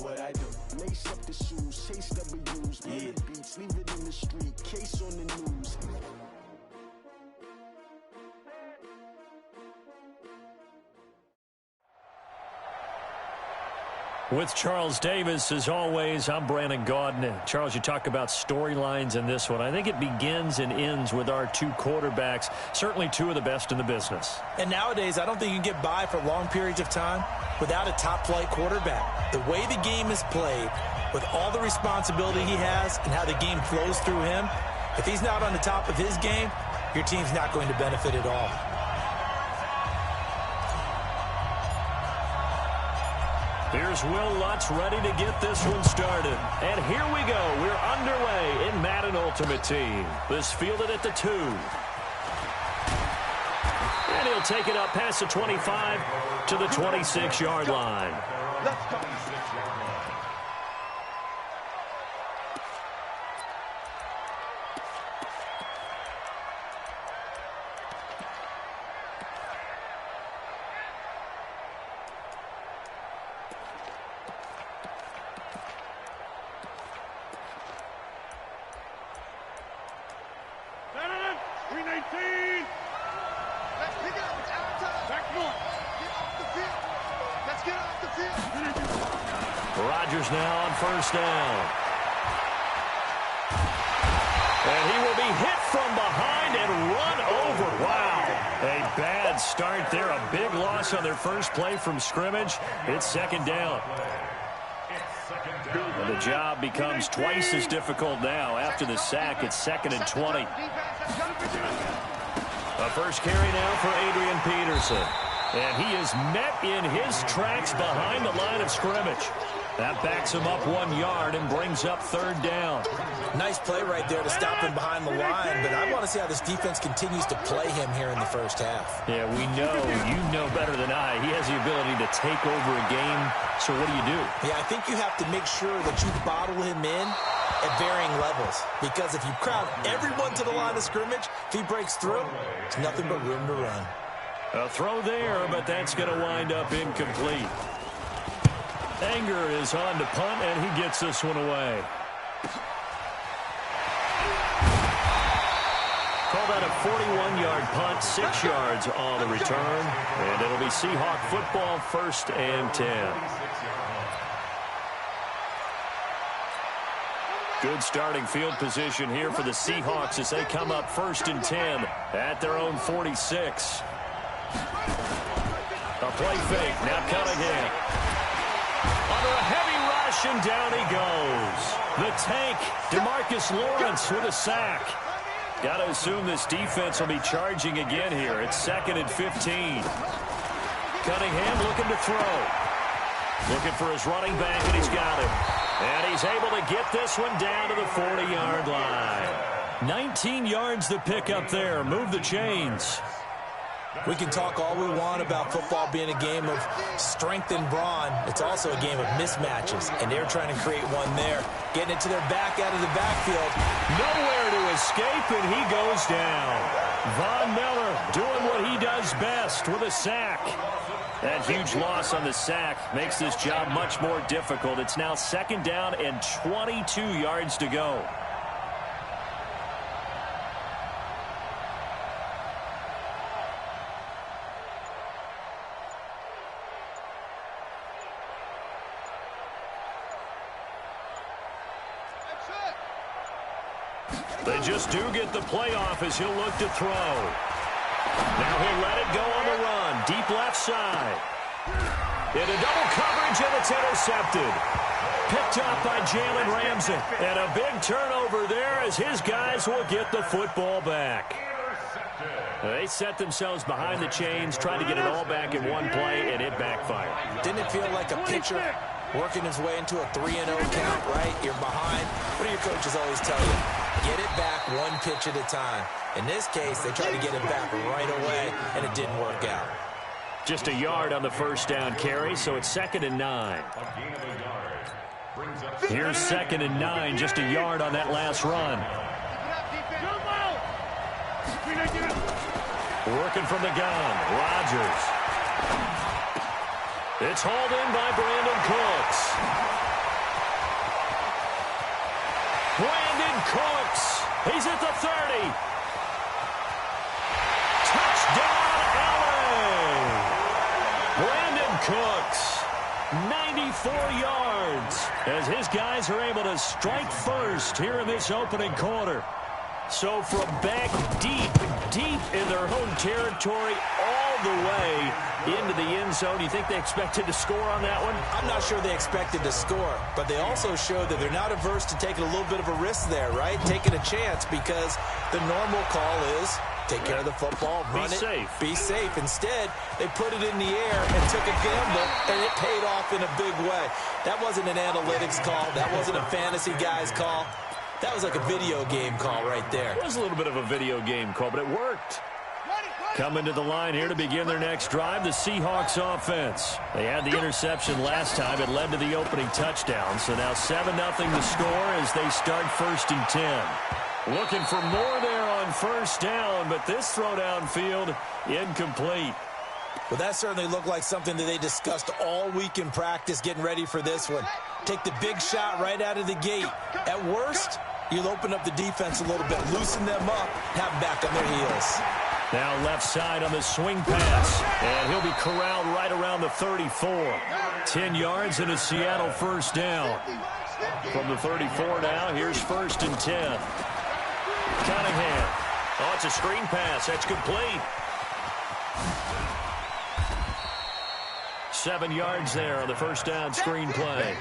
what I do. Lace up the shoes, chase W's, murder beats, leave it in the street, case on the news. With Charles Davis, as always, I'm Brandon Gaudin. Charles, you talk about storylines in this one. I think it begins and ends with our two quarterbacks, certainly two of the best in the business. And nowadays, I don't think you can get by for long periods of time without a top-flight quarterback. The way the game is played, with all the responsibility he has and how the game flows through him, if he's not on the top of his game, your team's not going to benefit at all. Here's Will Lutz ready to get this one started. And here we go. We're underway in Madden Ultimate Team. This fielded at the 2. And he'll take it up past the 25 to the 26-yard line. Let's go. Rodgers now on first down. And he will be hit from behind and run over. Wow. A bad start there. A big loss on their first play from scrimmage. It's second down. And the job becomes twice as difficult now. After the sack, it's 2nd and 20. A first carry now for Adrian Peterson. And he is met in his tracks behind the line of scrimmage. That backs him up 1 yard and brings up third down. Nice play right there to stop him behind the line, but I want to see how this defense continues to play him here in the first half. Yeah, we know, you know better than I, he has the ability to take over a game. So what do you do? Yeah, I think you have to make sure that you bottle him in at varying levels, because if you crowd everyone to the line of scrimmage, if he breaks through, it's nothing but room to run. A throw there, but that's going to wind up incomplete. Anger is on to punt, and he gets this one away. Call that a 41-yard punt, 6 yards on the return, and it'll be Seahawk football, 1st and 10. Good starting field position here for the Seahawks as they come up 1st and 10 at their own 46. A play fake, now Cunningham. Under a heavy rush, and down he goes. The tank, DeMarcus Lawrence with a sack. Got to assume this defense will be charging again here. It's 2nd and 15. Cunningham looking to throw. Looking for his running back, and he's got him. And he's able to get this one down to the 40-yard line. 19 yards to pick up there. Move the chains. We can talk all we want about football being a game of strength and brawn. It's also a game of mismatches, and they're trying to create one there. Getting it to their back out of the backfield. Nowhere to escape, and he goes down. Von Miller doing what he does best with a sack. That huge loss on the sack makes this job much more difficult. It's now 2nd down and 22 yards to go. They just do get the playoff as he'll look to throw. Now he'll let it go on the run. Deep left side. Into double coverage, and it's intercepted. Picked up by Jalen Ramsey. And a big turnover there as his guys will get the football back. They set themselves behind the chains, trying to get it all back in one play, and it backfired. Didn't it feel like a pitcher working his way into a 3-0 count, right? You're behind. What do your coaches always tell you? Get it back one pitch at a time. In this case, they tried to get it back right away, and it didn't work out. Just a yard on the first down carry, so it's 2nd and 9. Here's 2nd and 9, just a yard on that last run. Working from the gun, Rodgers. It's hauled in by Brandon Cooks. Brandon Cooks. He's at the 30. Touchdown, LA. Brandon Cooks, 94 yards, as his guys are able to strike first here in this opening quarter. So from back deep in their home territory, all the way into the end zone, do you think they expected to score on that one? I'm not sure they expected to score, but they also showed that they're not averse to taking a little bit of a risk there, right? Taking a chance, because the normal call is take care of the football, run it, be safe. Instead, they put it in the air and took a gamble, and it paid off in a big way. That wasn't an analytics call. That wasn't a fantasy guy's call. That was like a video game call right there. It was a little bit of a video game call, but it worked. Coming to the line here to begin their next drive, the Seahawks offense. They had the interception last time. It led to the opening touchdown. So now 7-0 the score as they start 1st and 10. Looking for more there on first down, but this throw downfield incomplete. Well, that certainly looked like something that they discussed all week in practice getting ready for this one. Take the big shot right out of the gate. At worst, you'll open up the defense a little bit, loosen them up, have them back on their heels. Now left side on the swing pass, and he'll be corralled right around the 34. 10 yards and a Seattle first down. From the 34 now, here's 1st and 10. Cunningham. Oh, it's a screen pass. That's complete. 7 yards there on the first down screen play.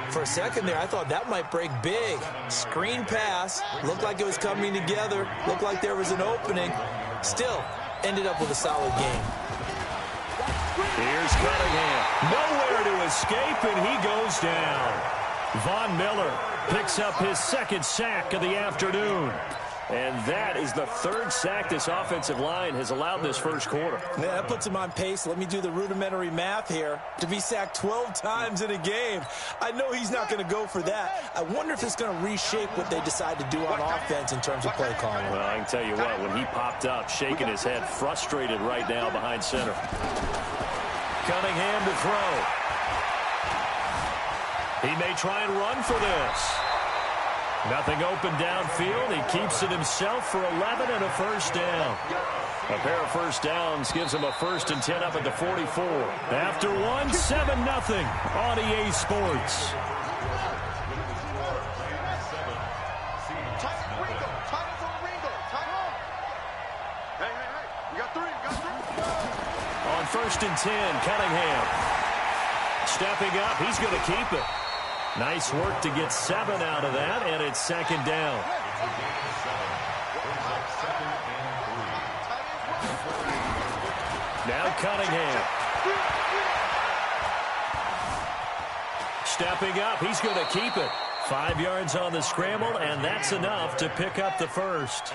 For a second there, I thought that might break big. Screen pass. Looked like it was coming together. Looked like there was an opening. Still, ended up with a solid game. Here's Cunningham. Nowhere to escape, and he goes down. Von Miller picks up his 2nd sack of the afternoon. And that is the 3rd sack this offensive line has allowed this first quarter. Yeah, that puts him on pace. Let me do the rudimentary math here. To be sacked 12 times in a game, I know he's not going to go for that. I wonder if it's going to reshape what they decide to do on offense in terms of play calling. Well, I can tell you what, when he popped up, shaking his head, frustrated right now behind center. Cunningham to throw. He may try and run for this. Nothing open downfield. He keeps it himself for 11 and a first down. A pair of first downs gives him a 1st and 10 up at the 44. After one, 7-0 on EA Sports. On 1st and 10, Cunningham. Stepping up, he's going to keep it. Nice work to get 7 out of that, and it's 2nd down. Now Cunningham. Stepping up, he's going to keep it. 5 yards on the scramble, and that's enough to pick up the first.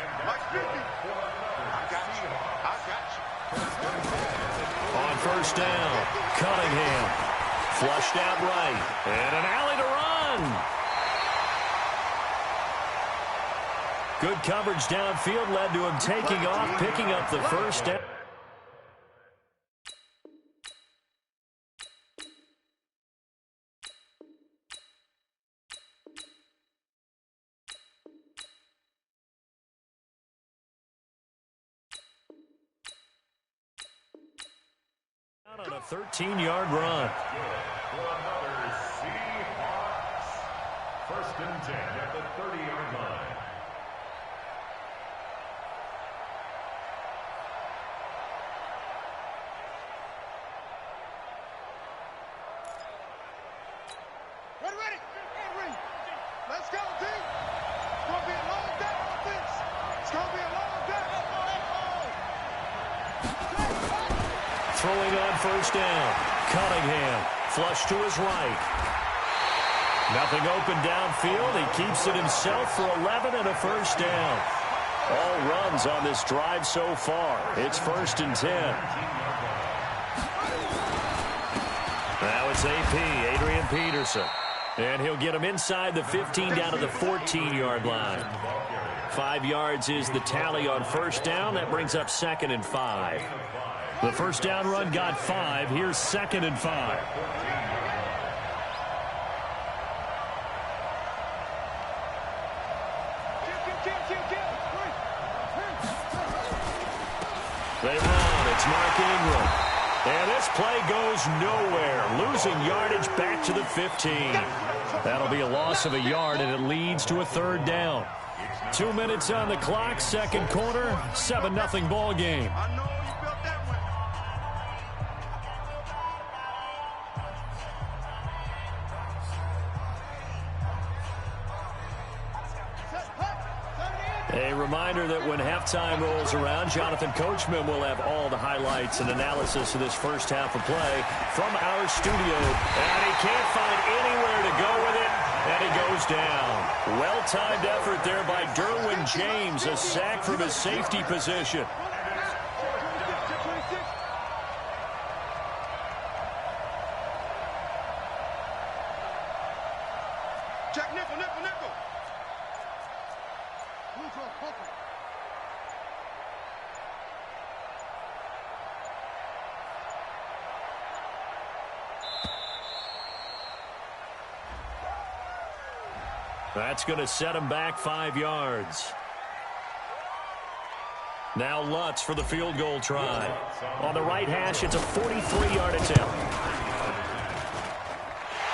On first down, Cunningham. Flushed out right, and an alley to run. Good coverage downfield led to him taking off, picking up the first down. On a 13-yard run. Another Seahawks. 1st and 10 at the 30-yard line. Ready. Let's go, D. It's going to be a long day offense. It's going to be a long day. Throwing on first down. Cunningham. Flush to his right. Nothing open downfield. He keeps it himself for 11 and a first down. All runs on this drive so far. It's 1st and 10. Now it's AP, Adrian Peterson. And he'll get him inside the 15 down to the 14-yard line. 5 yards is the tally on first down. That brings up 2nd and 5. The first down run got 5. Here's 2nd and 5. They run. It's Mark Ingram. And this play goes nowhere. Losing yardage back to the 15. That'll be a loss of a yard, and it leads to a 3rd down. 2 minutes on the clock, 2nd quarter, 7-0 ball game. A reminder that when halftime rolls around, Jonathan Coachman will have all the highlights and analysis of this first half of play from our studio. And he can't find anywhere to go with it, and he goes down. Well-timed effort there by Derwin James, a sack from his safety position. Check nickel, nickel, nickel. That's going to set him back 5 yards. Now Lutz for the field goal try. On the right hash, it's a 43-yard attempt.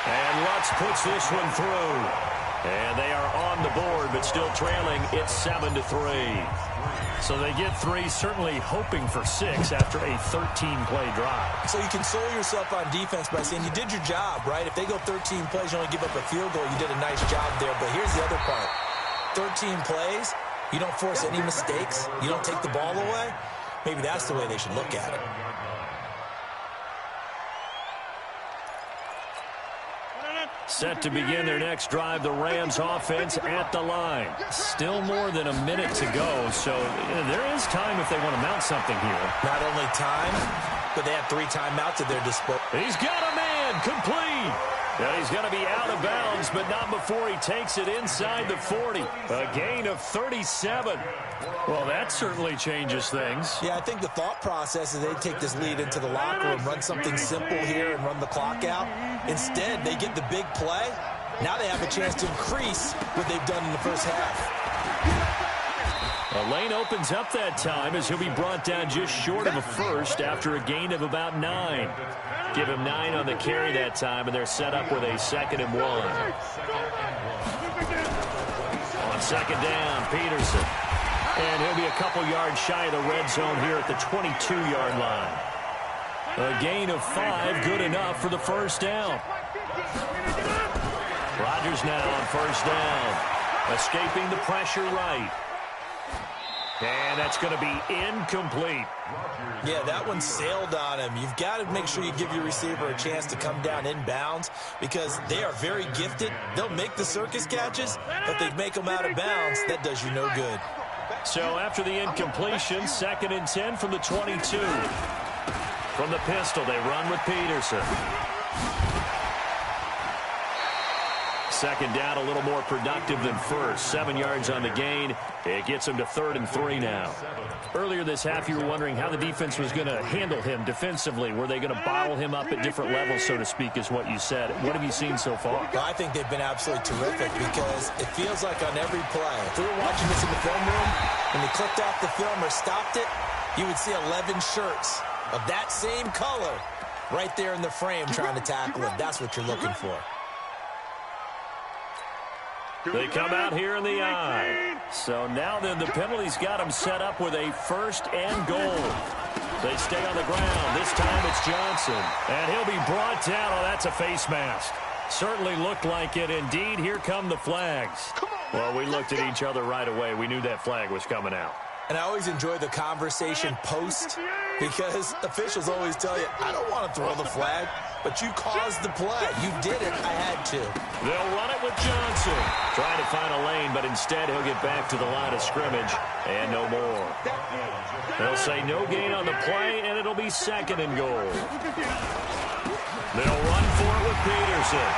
And Lutz puts this one through. And they are on the board, but still trailing. It's 7-3. So they get 3, certainly hoping for 6 after a 13-play drive. So you console yourself on defense by saying you did your job, right? If they go 13 plays, you only give up a field goal, you did a nice job there. But here's the other part. 13 plays, you don't force any mistakes, you don't take the ball away. Maybe that's the way they should look at it. Set to begin their next drive, the Rams offense at the line. Still more than a minute to go, so there is time if they want to mount something here. Not only time, but they have 3 timeouts at their disposal. He's got a man, complete. Now he's going to be out of bounds, but not before he takes it inside the 40. A gain of 37. Well, that certainly changes things. Yeah, I think the thought process is they take this lead into the locker room, run something simple here and run the clock out. Instead, they get the big play. Now they have a chance to increase what they've done in the first half. A lane opens up that time as he'll be brought down just short of a first after a gain of about 9. Give him 9 on the carry that time, and they're set up with a 2nd and 1. On 2nd down, Peterson. And he'll be a couple yards shy of the red zone here at the 22-yard line. A gain of 5, good enough for the first down. Rodgers now on first down. Escaping the pressure right. And that's going to be incomplete. Yeah, that one sailed on him. You've got to make sure you give your receiver a chance to come down inbounds because they are very gifted. They'll make the circus catches, but they make them out of bounds. That does you no good. So after the incompletion, 2nd and 10 from the 22. From the pistol, they run with Peterson. 2nd down, a little more productive than first. 7 yards on the gain. It gets him to 3rd and 3 now. Earlier this half, you were wondering how the defense was going to handle him defensively. Were they going to bottle him up at different levels, so to speak, is what you said. What have you seen so far? Well, I think they've been absolutely terrific because it feels like on every play, if we were watching this in the film room, when they clicked off the film or stopped it, you would see 11 shirts of that same color right there in the frame trying to tackle him. That's what you're looking for. They come out here in the eye. So now then the penalty's got them set up with a 1st and goal. They stay on the ground. This time it's Johnson. And he'll be brought down. Oh, that's a face mask. Certainly looked like it. Indeed, here come the flags. Well, we looked at each other right away. We knew that flag was coming out. And I always enjoy the conversation post because officials always tell you, I don't want to throw the flag, but you caused the play. You did it. I had to. They'll run it with Johnson. Trying to find a lane, but instead he'll get back to the line of scrimmage and no more. They'll say no gain on the play, and it'll be 2nd and goal. They'll run for it with Peterson.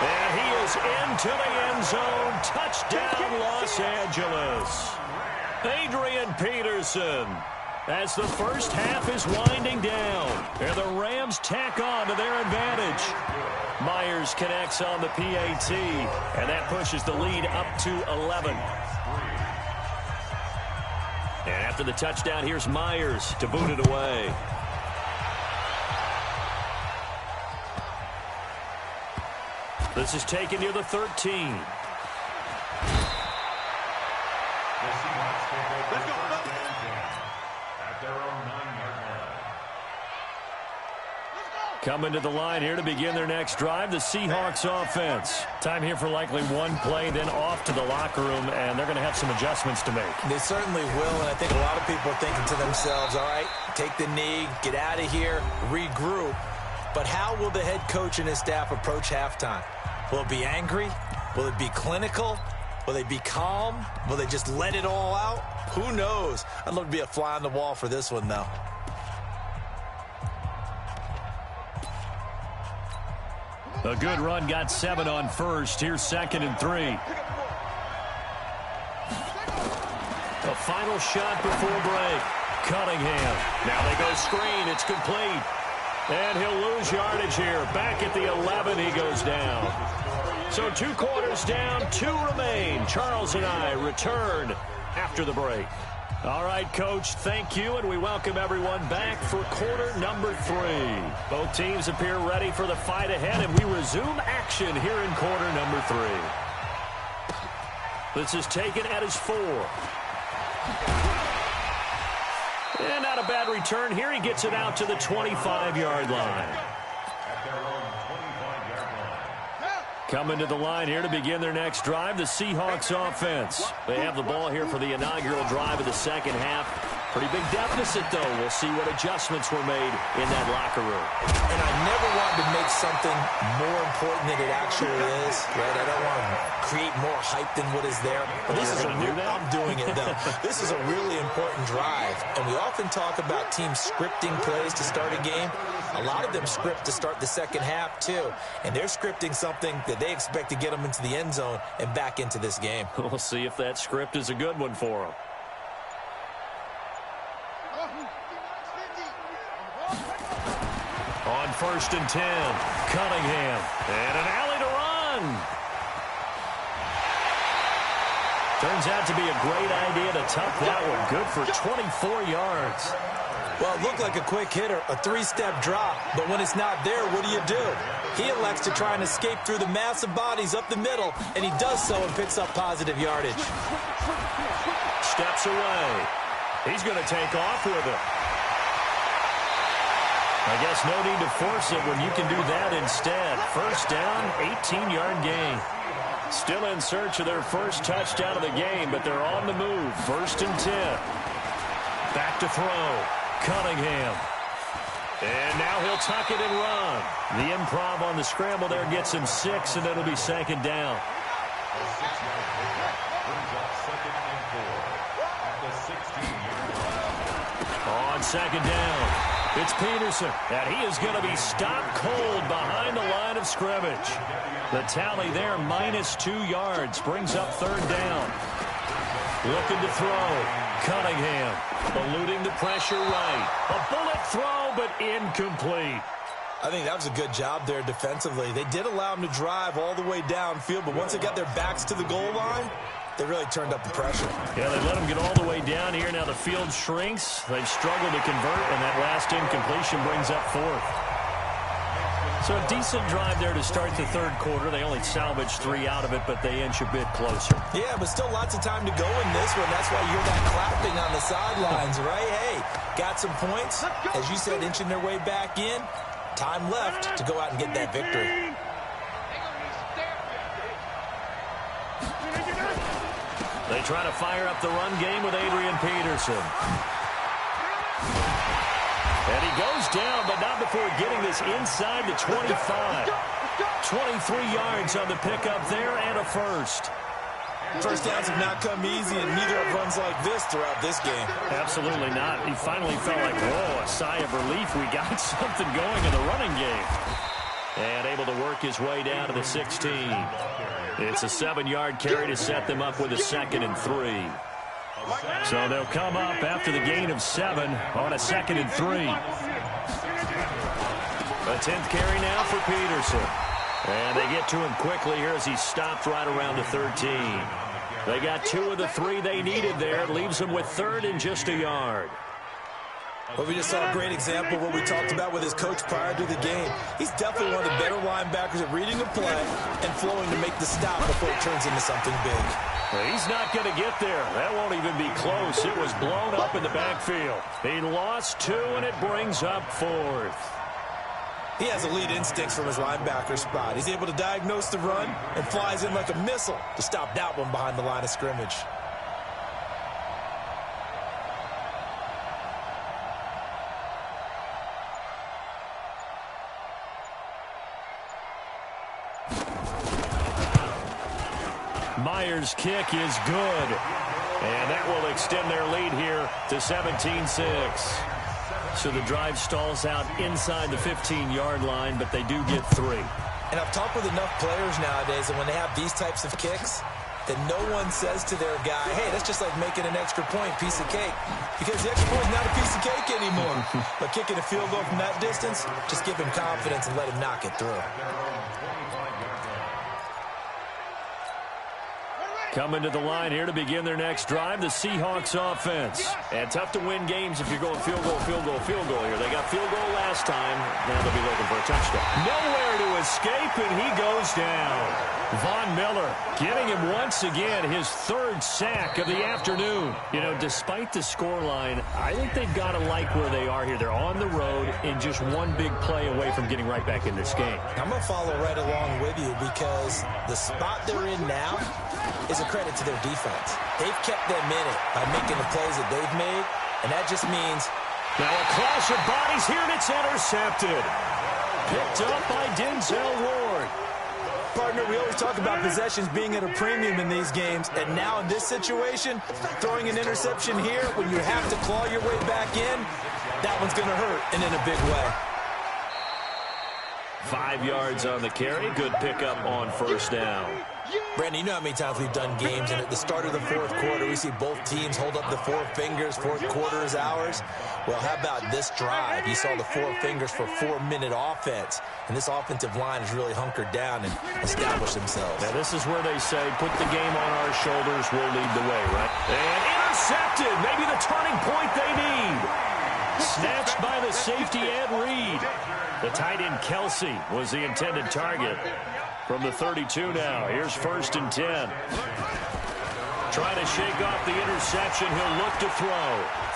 And he is into the end zone. Touchdown, Los Angeles. Adrian Peterson. as the first half is winding down. And the Rams tack on to their advantage. Myers connects on the PAT, and that pushes the lead up to 11. And after the touchdown, here's Myers to boot it away. This is taken near the 13. Let's go. At their own 9-yard line. Coming to the line here to begin their next drive, the Seahawks offense. Time here for likely one play, then off to the locker room, and they're going to have some adjustments to make. They certainly will, and I think a lot of people are thinking to themselves, all right, take the knee, get out of here, regroup. But how will the head coach and his staff approach halftime? Will it be angry? Will it be clinical? Will they be calm? Will they just let it all out? Who knows? I'd love to be a fly on the wall for this one, though. A good run got 7 on first. Here's 2nd and 3. A final shot before break. Cunningham. Now they go screen. It's complete. And he'll lose yardage here. Back at the 11, he goes down. So 2 quarters down, 2 remain. Charles and I return after the break. All right, Coach, thank you, and we welcome everyone back for quarter number 3. Both teams appear ready for the fight ahead, and we resume action here in quarter number 3. This is taken at his 4. And not a bad return here. He gets it out to the 25-yard line. Coming to the line here to begin their next drive, the Seahawks offense. They have the ball here for the inaugural drive of the second half. Pretty big deficit, though. We'll see what adjustments were made in that locker room. And I never wanted to make something more important than it actually is, right? I don't want to create more hype than what is there. But this is I'm doing it, though. This is a really important drive. And we often talk about teams scripting plays to start a game. A lot of them script to start the second half, too. And they're scripting something that they expect to get them into the end zone and back into this game. We'll see if that script is a good one for them. On 1st and 10, Cunningham. And an alley to run. Turns out to be a great idea to tuck that one. Good for 24 yards. Well, it looked like a quick hitter, a 3-step drop. But when it's not there, what do? He elects to try and escape through the massive bodies up the middle, and he does so and picks up positive yardage. Steps away. He's going to take off with it. I guess no need to force it when you can do that instead. First down, 18-yard gain. Still in search of their first touchdown of the game, but they're on the move. 1st and 10. Back to throw. Cunningham. And now he'll tuck it and run. The improv on the scramble there gets him 6, and it'll be 2nd down. On 2nd down. It's Peterson, and he is going to be stopped cold behind the line of scrimmage. The tally there, -2 yards, brings up 3rd down. Looking to throw. Cunningham, eluding the pressure right. A bullet throw, but incomplete. I think that was a good job there defensively. They did allow him to drive all the way downfield, but once they got their backs to the goal line, they really turned up the pressure. Yeah, they let him get all the way down here. Now the field shrinks. They've struggled to convert, and that last incompletion brings up 4th. So a decent drive there to start the 3rd quarter. They only salvaged 3 out of it, but they inch a bit closer. Yeah, but still lots of time to go in this one. That's why you hear that clapping on the sidelines, right? Hey, got some points. As you said, inching their way back in. Time left to go out and get that victory. They try to fire up the run game with Adrian Peterson. And he goes down, but not before getting this inside the 25. 23 yards on the pickup there and a first. First downs have not come easy, and neither have runs like this throughout this game. Absolutely not. He finally felt like, whoa, a sigh of relief. We got something going in the running game. And able to work his way down to the 16. It's a 7-yard carry to set them up with a 2nd and 3. So they'll come up after the gain of 7 on a 2nd and 3. A 10th carry now for Peterson. And they get to him quickly here as he stopped right around the 13. They got 2 of the 3 they needed there. It leaves them with 3rd and just a yard. Well, we just saw a great example of what we talked about with his coach prior to the game. He's definitely one of the better linebackers at reading a play and flowing to make the stop before it turns into something big. Well, he's not going to get there. That won't even be close. It was blown up in the backfield. He lost 2, and it brings up 4th. He has elite instincts from his linebacker spot. He's able to diagnose the run and flies in like a missile to stop that one behind the line of scrimmage. Myers' kick is good. And that will extend their lead here to 17-6. So the drive stalls out inside the 15-yard line, but they do get 3. And I've talked with enough players nowadays that when they have these types of kicks, that no one says to their guy, hey, that's just like making an extra point, piece of cake. Because the extra point is not a piece of cake anymore. But kicking a field goal from that distance, just give him confidence and let him knock it through. Coming to the line here to begin their next drive, the Seahawks offense. And tough to win games if you're going field goal, field goal, field goal here. They got field goal last time. Now they'll be looking for a touchdown. Nowhere to escape, and he goes down. Von Miller getting him once again his 3rd sack of the afternoon. You know, despite the scoreline, I think they've got to like where they are here. They're on the road and just one big play away from getting right back in this game. I'm going to follow right along with you because the spot they're in now is a credit to their defense. They've kept them in it by making the plays that they've made, and that just means... Now a clash of bodies here, and it's intercepted. Picked up by Denzel Ward. Partner, we always talk about possessions being at a premium in these games, and now in this situation, throwing an interception here when you have to claw your way back in, that one's going to hurt, and in a big way. 5 yards on the carry. Good pickup on 1st down. Brandon, you know how many times we've done games, and at the start of the 4th quarter, we see both teams hold up the 4 fingers, 4th quarter is ours. Well, how about this drive? You saw the 4 fingers for 4-minute offense, and this offensive line has really hunkered down and established themselves. Now, this is where they say, put the game on our shoulders, we'll lead the way, right? And intercepted, maybe the turning point they need. Snatched by the safety, Ed Reed. The tight end, Kelsey, was the intended target. From the 32 now, here's 1st and 10. Trying to shake off the interception, he'll look to throw.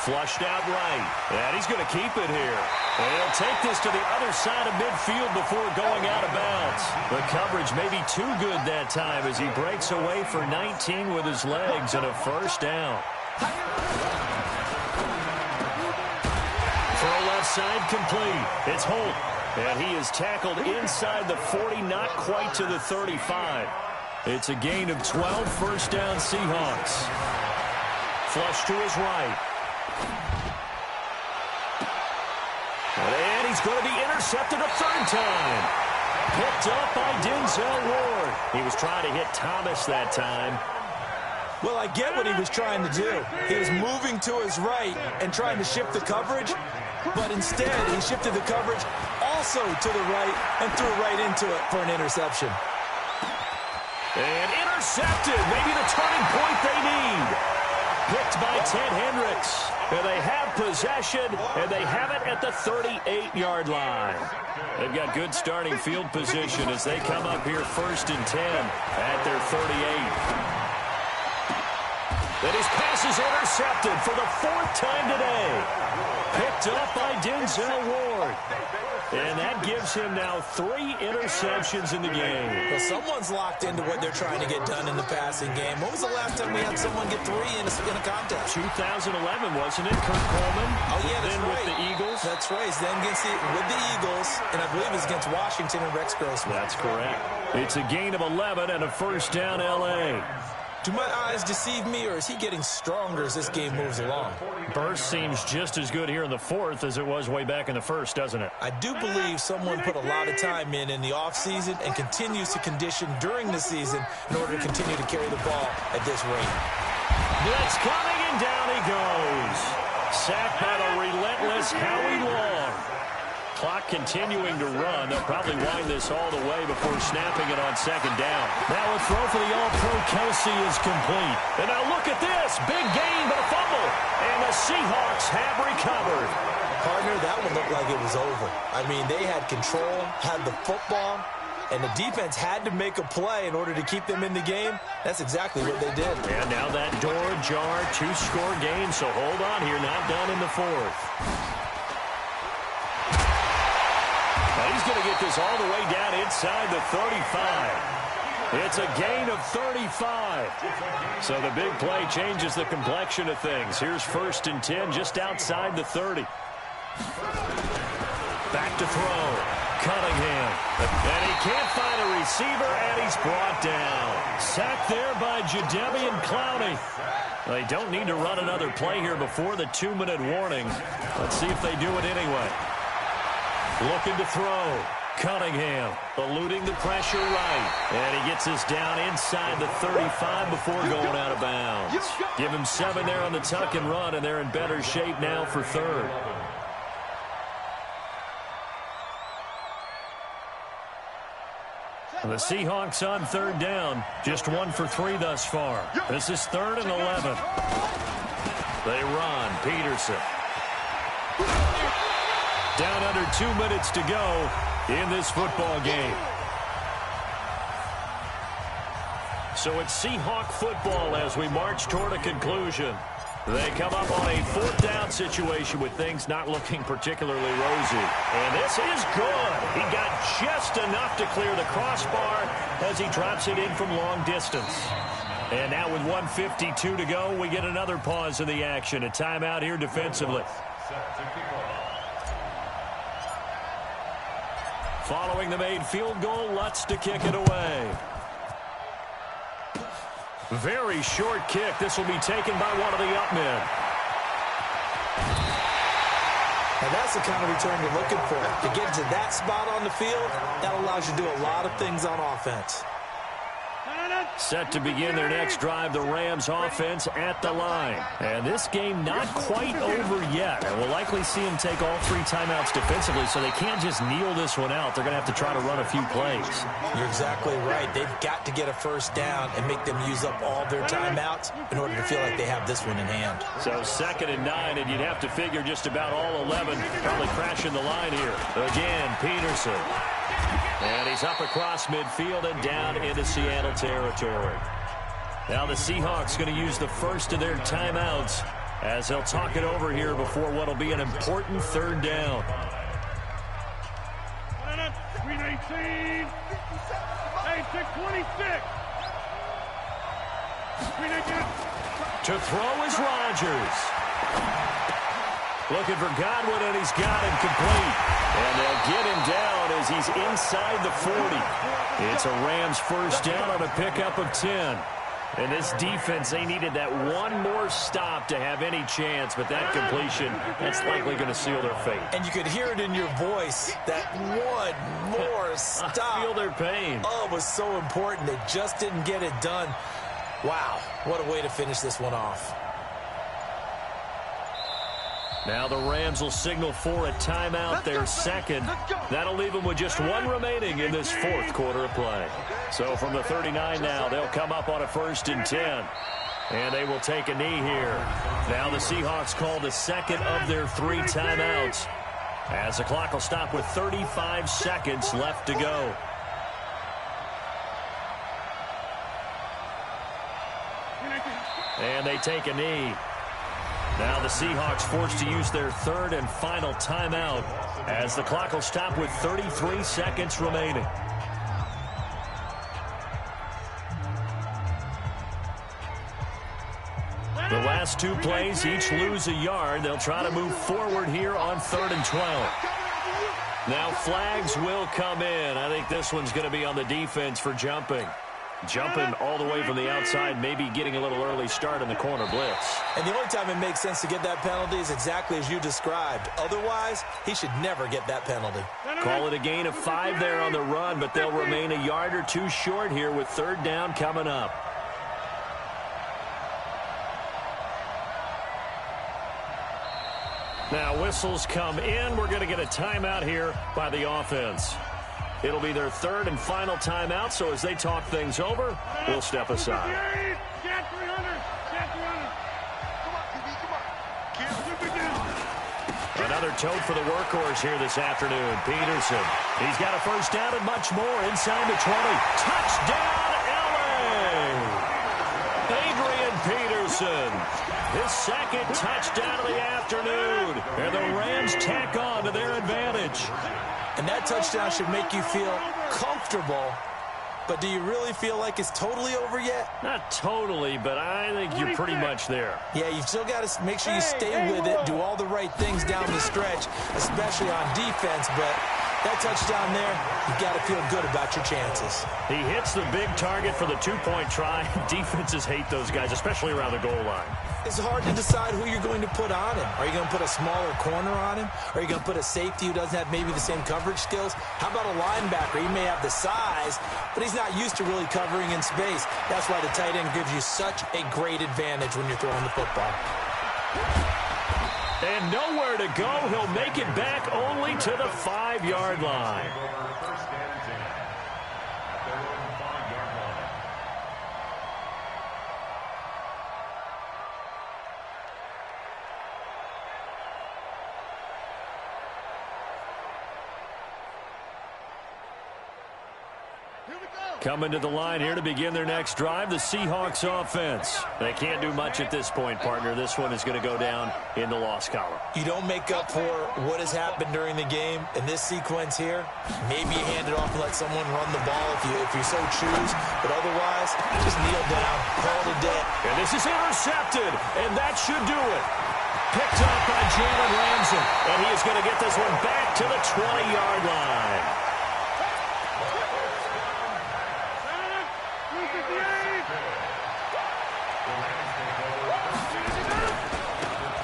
Flushed out right, and he's going to keep it here. And he'll take this to the other side of midfield before going out of bounds. The coverage may be too good that time as he breaks away for 19 with his legs and a 1st down. Throw left side complete. It's Holt. And he is tackled inside the 40, not quite to the 35. It's a gain of 12, 1st down Seahawks. Flush to his right. And he's going to be intercepted a 3rd time. Picked up by Denzel Ward. He was trying to hit Thomas that time. Well, I get what he was trying to do. He was moving to his right and trying to shift the coverage, but instead he shifted the coverage also to the right and threw right into it for an interception. And intercepted, maybe the turning point they need. Picked by Ted Hendricks. And they have possession, and they have it at the 38-yard line. They've got good starting field position as they come up here 1st and 10 at their 38. And his pass is intercepted for the 4th time today. Picked up by Denzel Ward. And that gives him now 3 interceptions in the game. Well, someone's locked into what they're trying to get done in the passing game. When was the last time we had someone get 3 in a contest? 2011, wasn't it? Kurt Coleman. Oh, yeah, that's then right. with the Eagles. That's right. He's then with the Eagles, and I believe it's against Washington and Rex Grossman. That's correct. It's a gain of 11 and a 1st down L.A. Do my eyes deceive me, or is he getting stronger as this game moves along? Burst seems just as good here in the 4th as it was way back in the 1st, doesn't it? I do believe someone put a lot of time in the offseason and continues to condition during the season in order to continue to carry the ball at this rate. Blitz coming, and goes. Sacked by the relentless Howie Long. Clock continuing to run. They'll probably wind this all the way before snapping it on second down. Now a throw for the All-Pro Kelsey is complete. And now look at this. Big gain, but a fumble. And the Seahawks have recovered. Partner, that one looked like it was over. I mean, they had control, had the football, and the defense had to make a play in order to keep them in the game. That's exactly what they did. And now that door ajar, 2-score game, so hold on here, not done in the fourth. Now he's going to get this all the way down inside the 35. It's a gain of 35. So the big play changes the complexion of things. Here's 1st and 10 just outside the 30. Back to throw. Cunningham. And he can't find a receiver, and he's brought down. Sacked there by Jadeveon Clowney. They don't need to run another play here before the 2-minute warning. Let's see if they do it anyway. Looking to throw. Cunningham eluding the pressure right. And he gets this down inside the 35 before going out of bounds. Give him 7 there on the tuck and run, and they're in better shape now for 3rd. The Seahawks on 3rd down. Just 1 for 3 thus far. This is 3rd and 11. They run. Peterson. Down under 2 minutes to go in this football game. So it's Seahawk football as we march toward a conclusion. They come up on a 4th down situation with things not looking particularly rosy. And this is good. He got just enough to clear the crossbar as he drops it in from long distance. And now with 1:52 to go, we get another pause in the action. A timeout here defensively. Following the made field goal, Lutz to kick it away. Very short kick. This will be taken by one of the up men. And that's the kind of return you're looking for. To get to that spot on the field, that allows you to do a lot of things on offense. Set to begin their next drive, the Rams offense at the line. And this game not quite over yet. And we'll likely see them take all 3 timeouts defensively, so they can't just kneel this one out. They're going to have to try to run a few plays. You're exactly right. They've got to get a 1st down and make them use up all their timeouts in order to feel like they have this one in hand. So 2nd and 9, and you'd have to figure just about all 11 probably crashing the line here. Again, Peterson. And he's up across midfield and down into Seattle territory. Now the Seahawks going to use the first of their timeouts as they'll talk it over here before what will be an important 3rd down. 319. Hey, 626. To throw is Rodgers. Looking for Godwin, and he's got him complete. And they'll get him down as he's inside the 40. It's a Rams 1st down on a pickup of 10. And this defense, they needed that one more stop to have any chance, but that completion, that's likely going to seal their fate. And you could hear it in your voice, that one more stop. I feel their pain. Oh, it was so important. They just didn't get it done. Wow, what a way to finish this one off. Now the Rams will signal for a timeout, their 2nd. That'll leave them with just 1 remaining in this 4th quarter of play. So from the 39 now, they'll come up on a 1st and 10. And they will take a knee here. Now the Seahawks call the 2nd of their 3 timeouts, as the clock will stop with 35 seconds left to go. And they take a knee. Now the Seahawks forced to use their 3rd and final timeout as the clock will stop with 33 seconds remaining. The last 2 plays each lose a yard. They'll try to move forward here on 3rd and 12. Now flags will come in. I think this one's going to be on the defense for jumping. Jumping all the way from the outside, maybe getting a little early start in the corner blitz. And the only time it makes sense to get that penalty is exactly as you described. Otherwise, he should never get that penalty. Call it a gain of 5 there on the run, but they'll remain a yard or 2 short here with 3rd down coming up. Now whistles come in. We're going to get a timeout here by the offense. It'll be their third and final timeout, so as they talk things over, we'll step aside. Another tote for the workhorse here this afternoon, Peterson. He's got a first down and much more inside the 20. Touchdown, L.A. Adrian Peterson. His second touchdown of the afternoon. And the Rams tack on to their advantage. And that touchdown should make you feel comfortable. But do you really feel like it's totally over yet? Not totally, but I think you're pretty much there. Yeah, you've still got to make sure you stay with it, do all the right things down the stretch, especially on defense. But that touchdown there, you got to feel good about your chances. He hits the big target for the two-point try. Defenses hate those guys, especially around the goal line. It's hard to decide who you're going to put on him. Are you going to put a smaller corner on him? Are you going to put a safety who doesn't have maybe the same coverage skills? How about a linebacker? He may have the size, but he's not used to really covering in space. That's why the tight end gives you such a great advantage when you're throwing the football. And nowhere to go. He'll make it back only to the 5-yard line. Coming to the line here to begin their next drive, the Seahawks offense. They can't do much at this point, partner. This one is going to go down in the loss column. You don't make up for what has happened during the game in this sequence here. Maybe you hand it off and let someone run the ball if you so choose. But otherwise, just kneel down, call it a day. And this is intercepted, and that should do it. Picked up by Jalen Ramsey, and he is going to get this one back to the 20-yard line.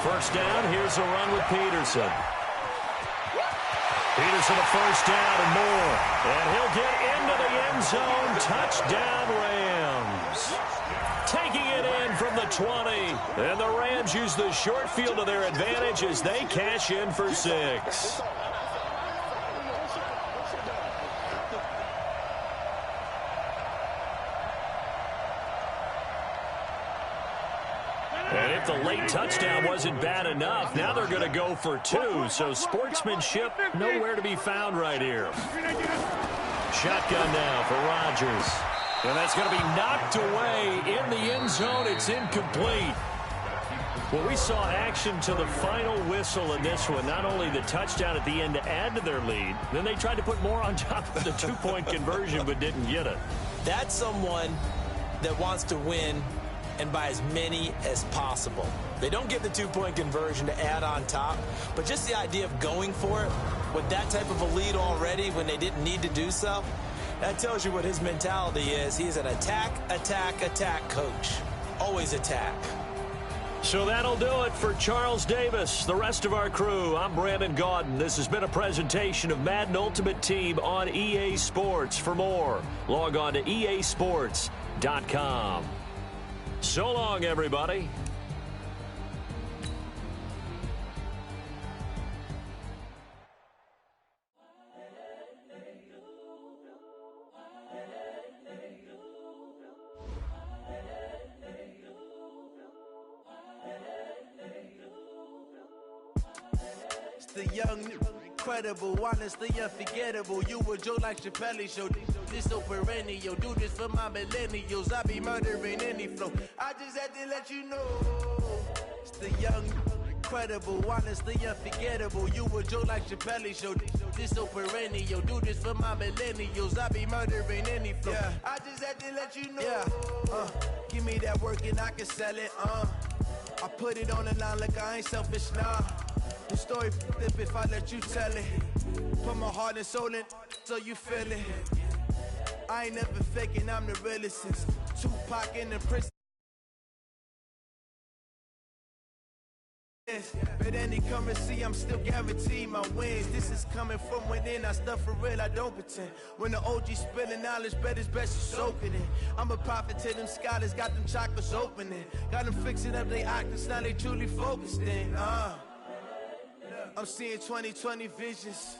First down, here's a run with Peterson. Peterson a first down and more. And he'll get into the end zone. Touchdown, Rams. Taking it in from the 20. And the Rams use the short field to their advantage as they cash in for 6. And if the late touchdown wasn't bad enough, now they're going to go for 2. So sportsmanship nowhere to be found right here. Shotgun now for Rodgers. And that's going to be knocked away in the end zone. It's incomplete. Well, we saw action to the final whistle in this one. Not only the touchdown at the end to add to their lead, then they tried to put more on top of the two-point conversion but didn't get it. That's someone that wants to win and by as many as possible. They don't get the two-point conversion to add on top, but just the idea of going for it with that type of a lead already when they didn't need to do so, that tells you what his mentality is. He's an attack, attack, attack coach. Always attack. So that'll do it for Charles Davis, the rest of our crew. I'm Brandon Gaudin. This has been a presentation of Madden Ultimate Team on EA Sports. For more, log on to easports.com. So long, everybody. It's the young, incredible, honestly unforgettable. You a Joe like Chappelle show. This so perennial. Do this for my millennials. I be murdering any flow. I just had to let you know. It's the young, incredible, honestly unforgettable. You a Joe like Chappelle show. This so perennial. Do this for my millennials. I be murdering any flow. Yeah. I just had to let you know. Yeah. Give me that work and I can sell it. I put it on the line like I ain't selfish, nah. The story flip if I let you tell it. Put my heart and soul in so you feel it. I ain't never faking, I'm the realest since Tupac in the prison. But any currency, I'm still guaranteed my wins. This is coming from within, I stuff for real, I don't pretend. When the OG spilling knowledge, bet it's best you soak it in. I'm a prophet to them scholars, got them chakras opening. Got them fixing up they octaves, now they truly focused in. I'm seeing 20/20 visions.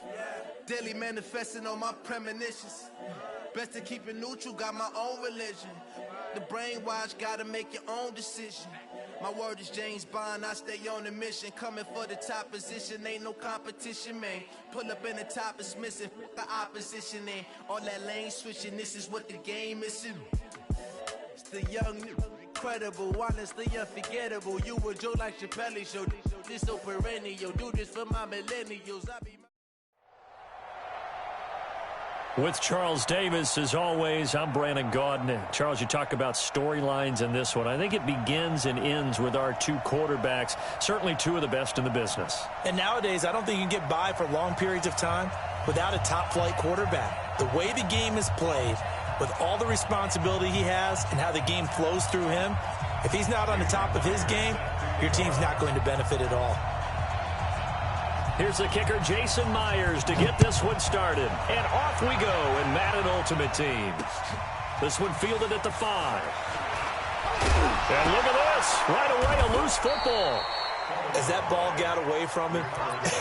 Daily manifesting on my premonitions. Best to keep it neutral, got my own religion. The brainwash, gotta make your own decision. My word is James Bond, I stay on a mission. Coming for the top position, ain't no competition, man. Pull up in the top, it's missing, fuck the opposition, and all that lane switching, this is what the game is. It's the young, incredible, honestly unforgettable. You a Joe like Chappelle show, this so perennial. Do this for my millennials, I be... With Charles Davis, as always, I'm Brandon Gaudin. Charles, you talk about storylines in this one. I think it begins and ends with our two quarterbacks, certainly two of the best in the business. And nowadays, I don't think you can get by for long periods of time without a top-flight quarterback. The way the game is played, with all the responsibility he has and how the game flows through him, if he's not on the top of his game, your team's not going to benefit at all. Here's the kicker, Jason Myers, to get this one started. And off we go in Madden Ultimate Team. This one fielded at the 5. And look at this. Right away, a loose football. As that ball got away from him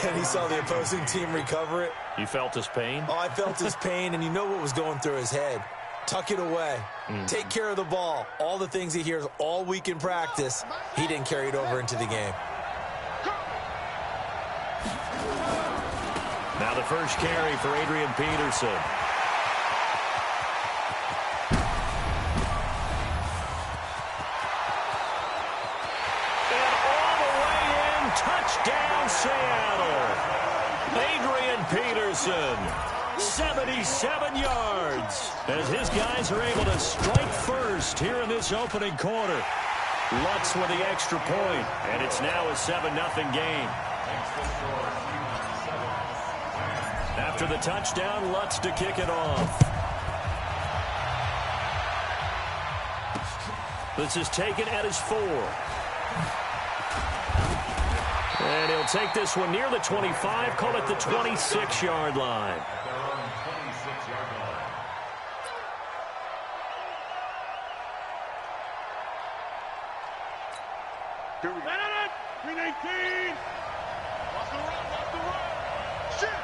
and he saw the opposing team recover it. You felt his pain? Oh, I felt his pain, and you know what was going through his head. Tuck it away. Take care of the ball. All the things he hears all week in practice, he didn't carry it over into the game. Now the first carry for Adrian Peterson. And all the way in, touchdown Seattle. Adrian Peterson, 77 yards. As his guys are able to strike first here in this opening quarter. Lutz with the extra point, and it's now a 7-0 game. After the touchdown, Lutz to kick it off. This is taken at his 4. And he'll take this one near the 25, call it the 26-yard line. Here we go. 319. Watch the run. Shit.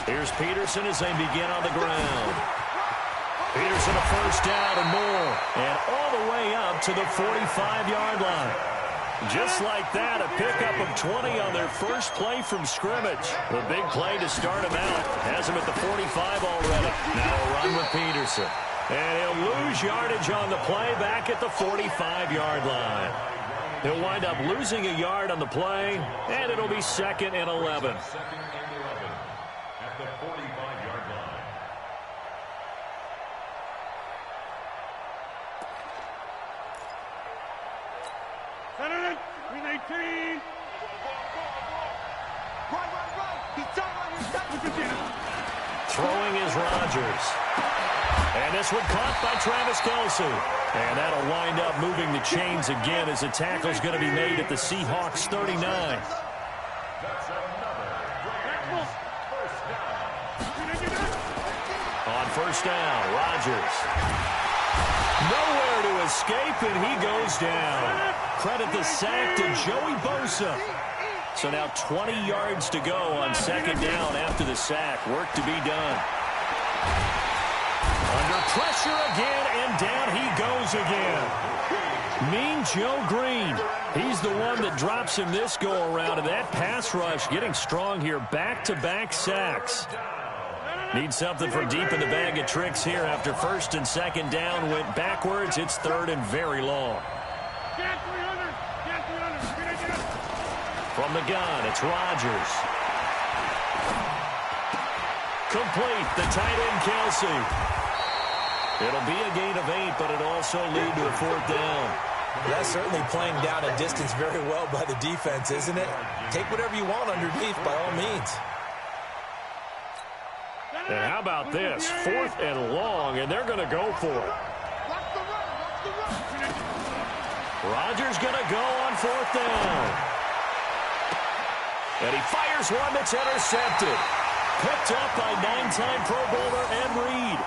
Here's Peterson as they begin on the ground. Peterson a first down and more. And all the way up to the 45-yard line. Just like that, a pickup of 20 on their first play from scrimmage. The big play to start him out. Has him at the 45 already. Now a run with Peterson. And he'll lose yardage on the play back at the 45-yard line. He'll wind up losing a yard on the play, and it'll be 2nd and 11. Second and 11 at the 45-yard line. Right. Throwing is Rodgers. And this one caught by Travis Kelce. And that'll wind up moving the chains again as the tackle's going to be made at the Seahawks 39. That's another first down. On first down, Rodgers. Nowhere to escape, and he goes down. Credit the sack to Joey Bosa. So now 20 yards to go on second down after the sack. Work to be done. Under pressure again, and down he goes again. Mean Joe Green. He's the one that drops him this go-around, and that pass rush getting strong here. Back-to-back sacks. Need something from deep in the bag of tricks here after first and second down went backwards. It's third and very long. From the gun, it's Rodgers. Complete, the tight end, Kelce. It'll be a gain of 8, but it'll also lead to a fourth down. That's certainly playing down a distance very well by the defense, isn't it? Take whatever you want underneath by all means. And how about this? 4th and long, and they're going to go for it. Rodgers going to go on 4th down. And he fires one that's intercepted. Picked up by 9-time Pro Bowler Ed Reed.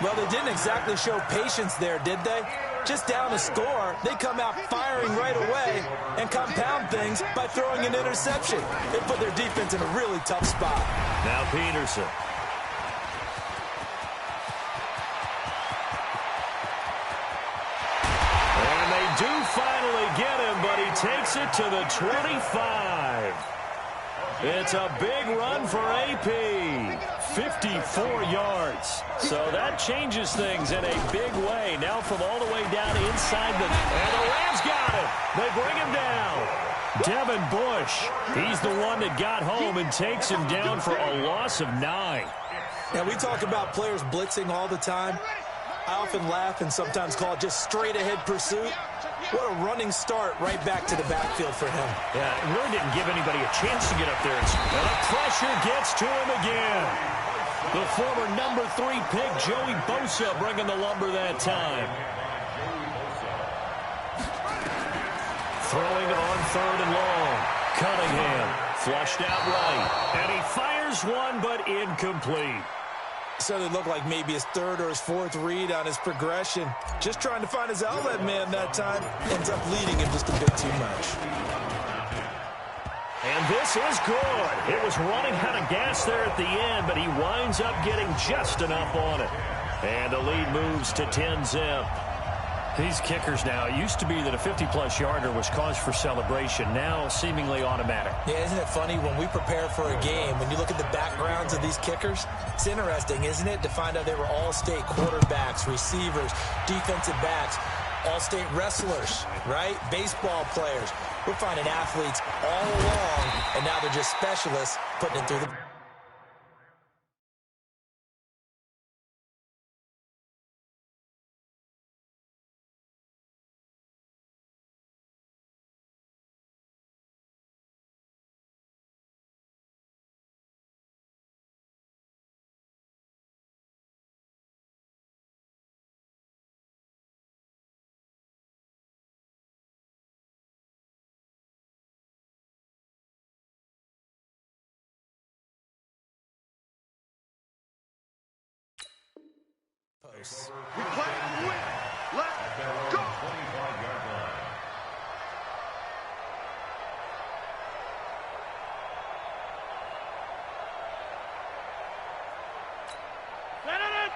Well, they didn't exactly show patience there, did they? Just down a score, they come out firing right away and compound things by throwing an interception. They put their defense in a really tough spot. Now Peterson. And they do finally get him, but he takes it to the 25. It's a big run for AP. 54 yards. So that changes things in a big way. Now from all the way down inside the... And the Rams got it. They bring him down. Devin Bush. He's the one that got home and takes him down for a loss of 9. Now, we talk about players blitzing all the time. I often laugh and sometimes call it just straight-ahead pursuit. What a running start right back to the backfield for him. Yeah, it really didn't give anybody a chance to get up there. And the pressure gets to him again. The former number 3 pick, Joey Bosa, bringing the lumber that time. Throwing it on 3rd and long. Cunningham flushed out right. And he fires one, but incomplete. So it looked like maybe his 3rd or his 4th read on his progression. Just trying to find his outlet man that time. Ends up leading him just a bit too much. And this is good. It was running out of gas there at the end, but he winds up getting just enough on it. And the lead moves to 10-zip. These kickers now, it used to be that a 50-plus yarder was cause for celebration. Now seemingly automatic. Yeah, isn't it funny when we prepare for a game, when you look at the backgrounds of these kickers, it's interesting, isn't it, to find out they were all-state quarterbacks, receivers, defensive backs, all-state wrestlers, right? Baseball players. We're finding athletes all along, and now they're just specialists putting it through the... posts. We play to win. Let's go.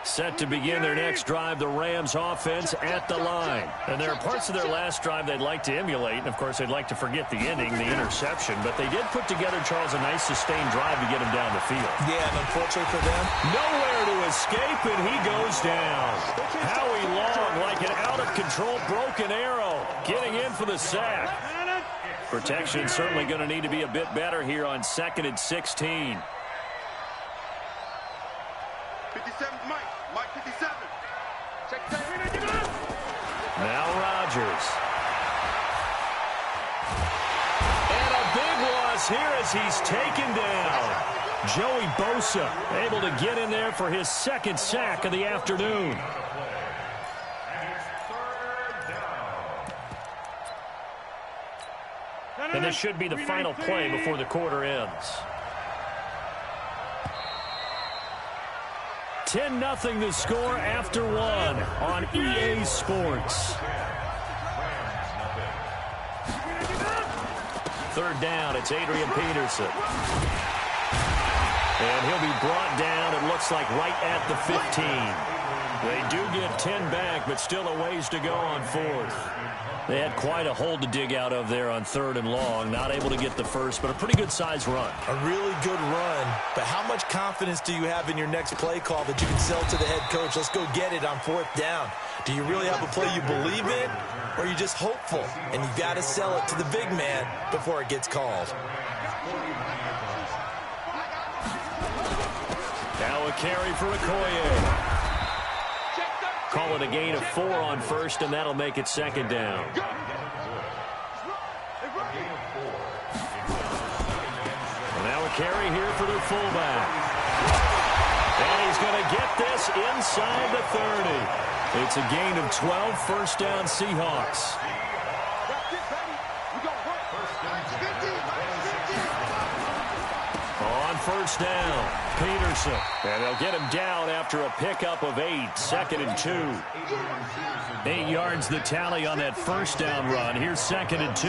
Set to begin their next drive, the Rams offense at the line. And there are parts of their last drive they'd like to emulate. And, of course, they'd like to forget the ending, the interception. But they did put together, Charles, a nice sustained drive to get him down the field. Yeah, and unfortunately for them, nowhere to escape, and he goes down. Howie Long, like an out-of-control broken arrow, getting in for the sack. Protection certainly going to need to be a bit better here on 2nd and 16. 57, Mike 57. Check that. Now Rodgers. And a big loss here as he's taken down. Joey Bosa able to get in there for his 2nd sack of the afternoon. And this should be the final play before the quarter ends. 10-0 the score after 1 on EA Sports. 3rd down, it's Adrian Peterson. And he'll be brought down, it looks like, right at the 15. They do get 10 back, but still a ways to go on 4th. They had quite a hole to dig out of there on 3rd and long. Not able to get the first, but a pretty good-sized run. A really good run. But how much confidence do you have in your next play call that you can sell to the head coach? Let's go get it on 4th down. Do you really have a play you believe in, or are you just hopeful? And you got to sell it to the big man before it gets called. Now a carry for Okoye. Call it a gain of 4 on 1st, and that'll make it 2nd down. Now a carry here for their fullback. And he's going to get this inside the 30. It's a gain of 12, 1st down Seahawks. On 1st down, Peterson. And they'll get him down after after a pickup of 8, 2nd and 2. 8 yards the tally on that first down run. Here's 2nd and 2.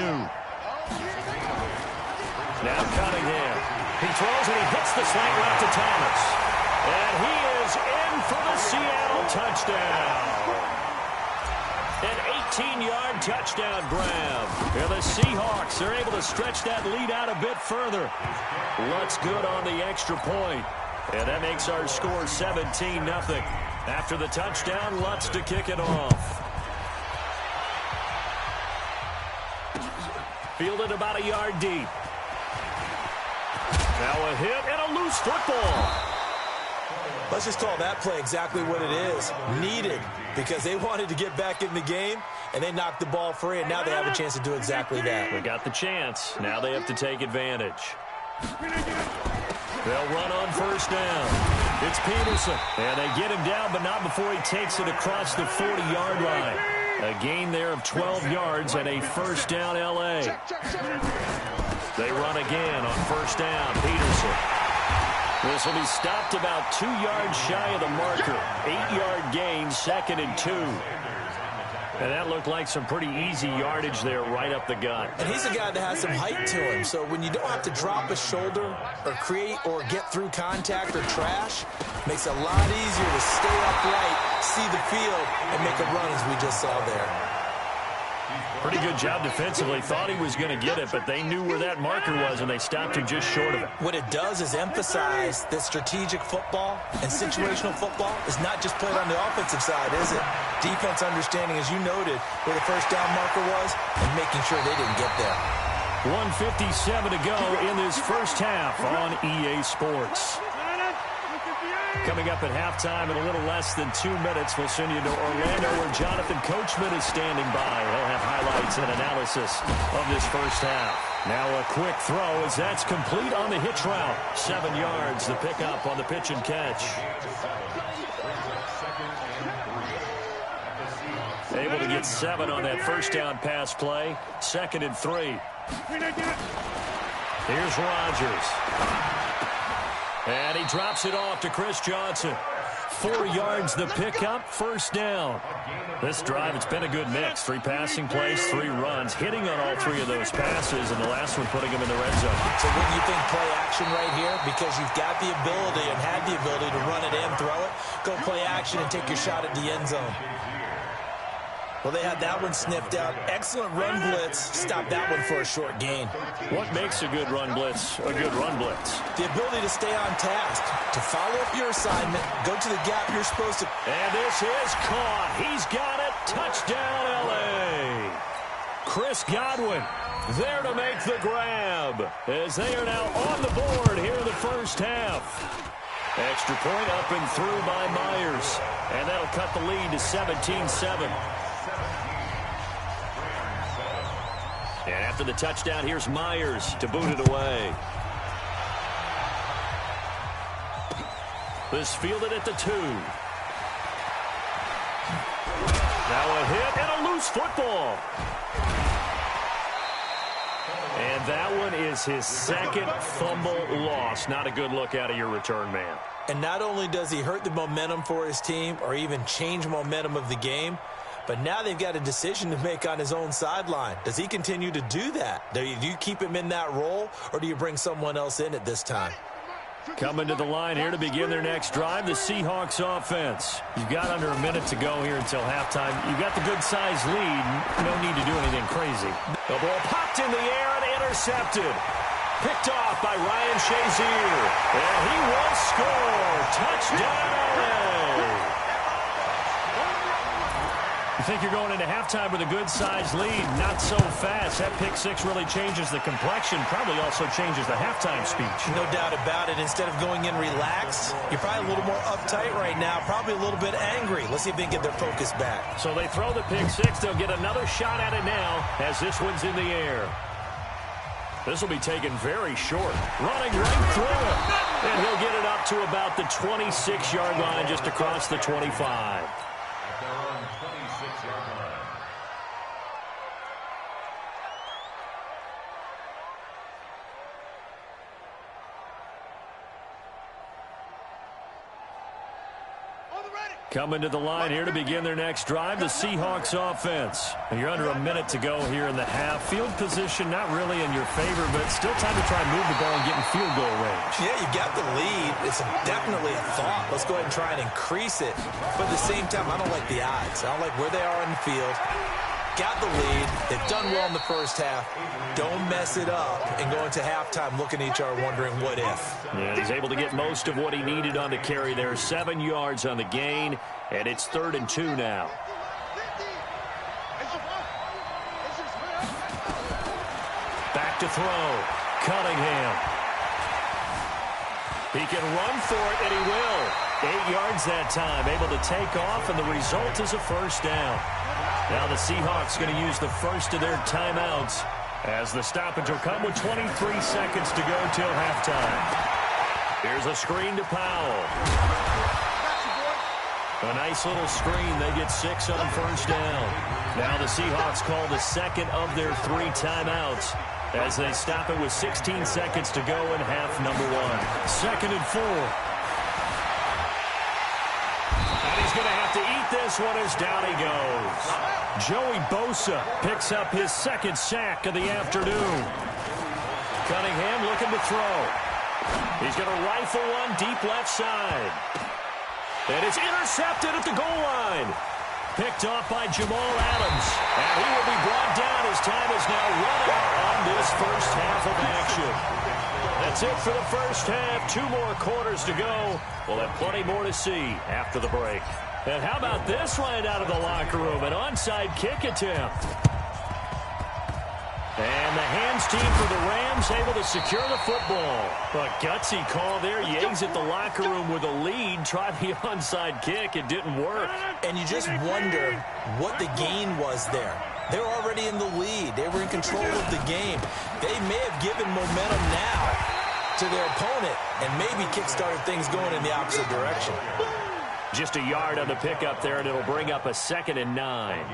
Now Cunningham. He throws and he hits the slant route to Thomas. And he is in for the Seattle touchdown. An 18-yard touchdown grab. And the Seahawks are able to stretch that lead out a bit further. Lutz good on the extra point. And that makes our score 17-0. After the touchdown, Lutz to kick it off. Fielded about a yard deep. Now a hit and a loose football. Let's just call that play exactly what it is. Needed, because they wanted to get back in the game, and they knocked the ball free, and now they have a chance to do exactly that. They got the chance. Now they have to take advantage. They'll run on first down. It's Peterson. And they get him down, but not before he takes it across the 40-yard line. A gain there of 12 yards and a first down L.A. They run again on first down. Peterson. This will be stopped about 2 yards shy of the marker. 8-yard gain, 2nd and 2. And that looked like some pretty easy yardage there right up the gut. And he's a guy that has some height to him. So when you don't have to drop a shoulder or create or get through contact or trash, makes it a lot easier to stay upright, see the field, and make a run as we just saw there. Pretty good job defensively. Thought he was going to get it, but they knew where that marker was, and they stopped him just short of it. What it does is emphasize that strategic football and situational football is not just played on the offensive side, is it? Defense understanding, as you noted, where the first down marker was and making sure they didn't get there. 1:57 to go in this first half on EA Sports. Coming up at halftime in a little less than 2 minutes, we'll send you to Orlando where Jonathan Coachman is standing by. He'll have highlights and analysis of this first half. Now a quick throw as that's complete on the hitch route. 7 yards, the pickup on the pitch and catch. Able to get 7 on that first down pass play. 2nd and 3. Here's Rodgers. And he drops it off to Chris Johnson. 4 yards the pickup, first down. This drive, it's been a good mix. 3 passing plays, 3 runs, hitting on all 3 of those passes, and the last one putting him in the red zone. So when you think play action right here, because you've got the ability and had the ability to run it in, throw it, go play action and take your shot at the end zone. Well, they had that one sniffed out. Excellent run blitz. Stop that one for a short gain. What makes a good run blitz a good run blitz? The ability to stay on task, to follow up your assignment, go to the gap you're supposed to. And this is caught. He's got it. Touchdown, L.A. Chris Godwin there to make the grab as they are now on the board here in the first half. Extra point up and through by Myers. And that'll cut the lead to 17-7. And after the touchdown, here's Myers to boot it away. This fielded at the 2. Now a hit and a loose football. And that one is his 2nd fumble loss. Not a good look out of your return man. And not only does he hurt the momentum for his team or even change momentum of the game, but now they've got a decision to make on his own sideline. Does he continue to do that? Do you keep him in that role, or do you bring someone else in at this time? Coming to the line here to begin their next drive, the Seahawks offense. You've got under a minute to go here until halftime. You've got the good-sized lead. No need to do anything crazy. The ball popped in the air and intercepted. Picked off by Ryan Shazier. And he will score. Touchdown! You think you're going into halftime with a good-sized lead. Not so fast. That pick 6 really changes the complexion. Probably also changes the halftime speech. No doubt about it. Instead of going in relaxed, you're probably a little more uptight right now. Probably a little bit angry. Let's see if they can get their focus back. So they throw the pick 6. They'll get another shot at it now as this one's in the air. This will be taken very short. Running right through it. And he'll get it up to about the 26-yard line just across the 25. Coming to the line here to begin their next drive, the Seahawks offense. You're under a minute to go here in the half. Field position not really in your favor, but still time to try and move the ball and get in field goal range. Yeah, you got the lead. It's definitely a thought. Let's go ahead and try and increase it. But at the same time, I don't like the odds. I don't like where they are in the field. Got the lead. They've done well in the first half. Don't mess it up and go into halftime looking at each other wondering what if. Yeah, he's able to get most of what he needed on the carry there. 7 yards on the gain, and it's 3rd and 2 now. Back to throw. Cunningham. He can run for it, and he will. 8 yards that time, able to take off, and the result is a first down. Now the Seahawks going to use the first of their timeouts as the stoppage will come with 23 seconds to go till halftime. Here's a screen to Powell. A nice little screen. They get 6 on first down. Now the Seahawks call the second of their 3 timeouts as they stop it with 16 seconds to go in half number 1. 2nd and 4. And he's going to have to eat this one as down he goes. Joey Bosa picks up his 2nd sack of the afternoon. Cunningham looking to throw. He's going to rifle one deep left side. And it's intercepted at the goal line. Picked off by Jamal Adams. And he will be brought down as time is now run out on this first half of action. That's it for the first half. 2 more quarters to go. We'll have plenty more to see after the break. And how about this right out of the locker room? An onside kick attempt. And the hands team for the Rams able to secure the football. A gutsy call there. You exit the locker room with a lead. Try the onside kick. It didn't work. And you just wonder what the gain was there. They're already in the lead. They were in control of the game. They may have given momentum now to their opponent and maybe kick-started things going in the opposite direction. Just a yard on the pickup there, and it'll bring up a 2nd and 9.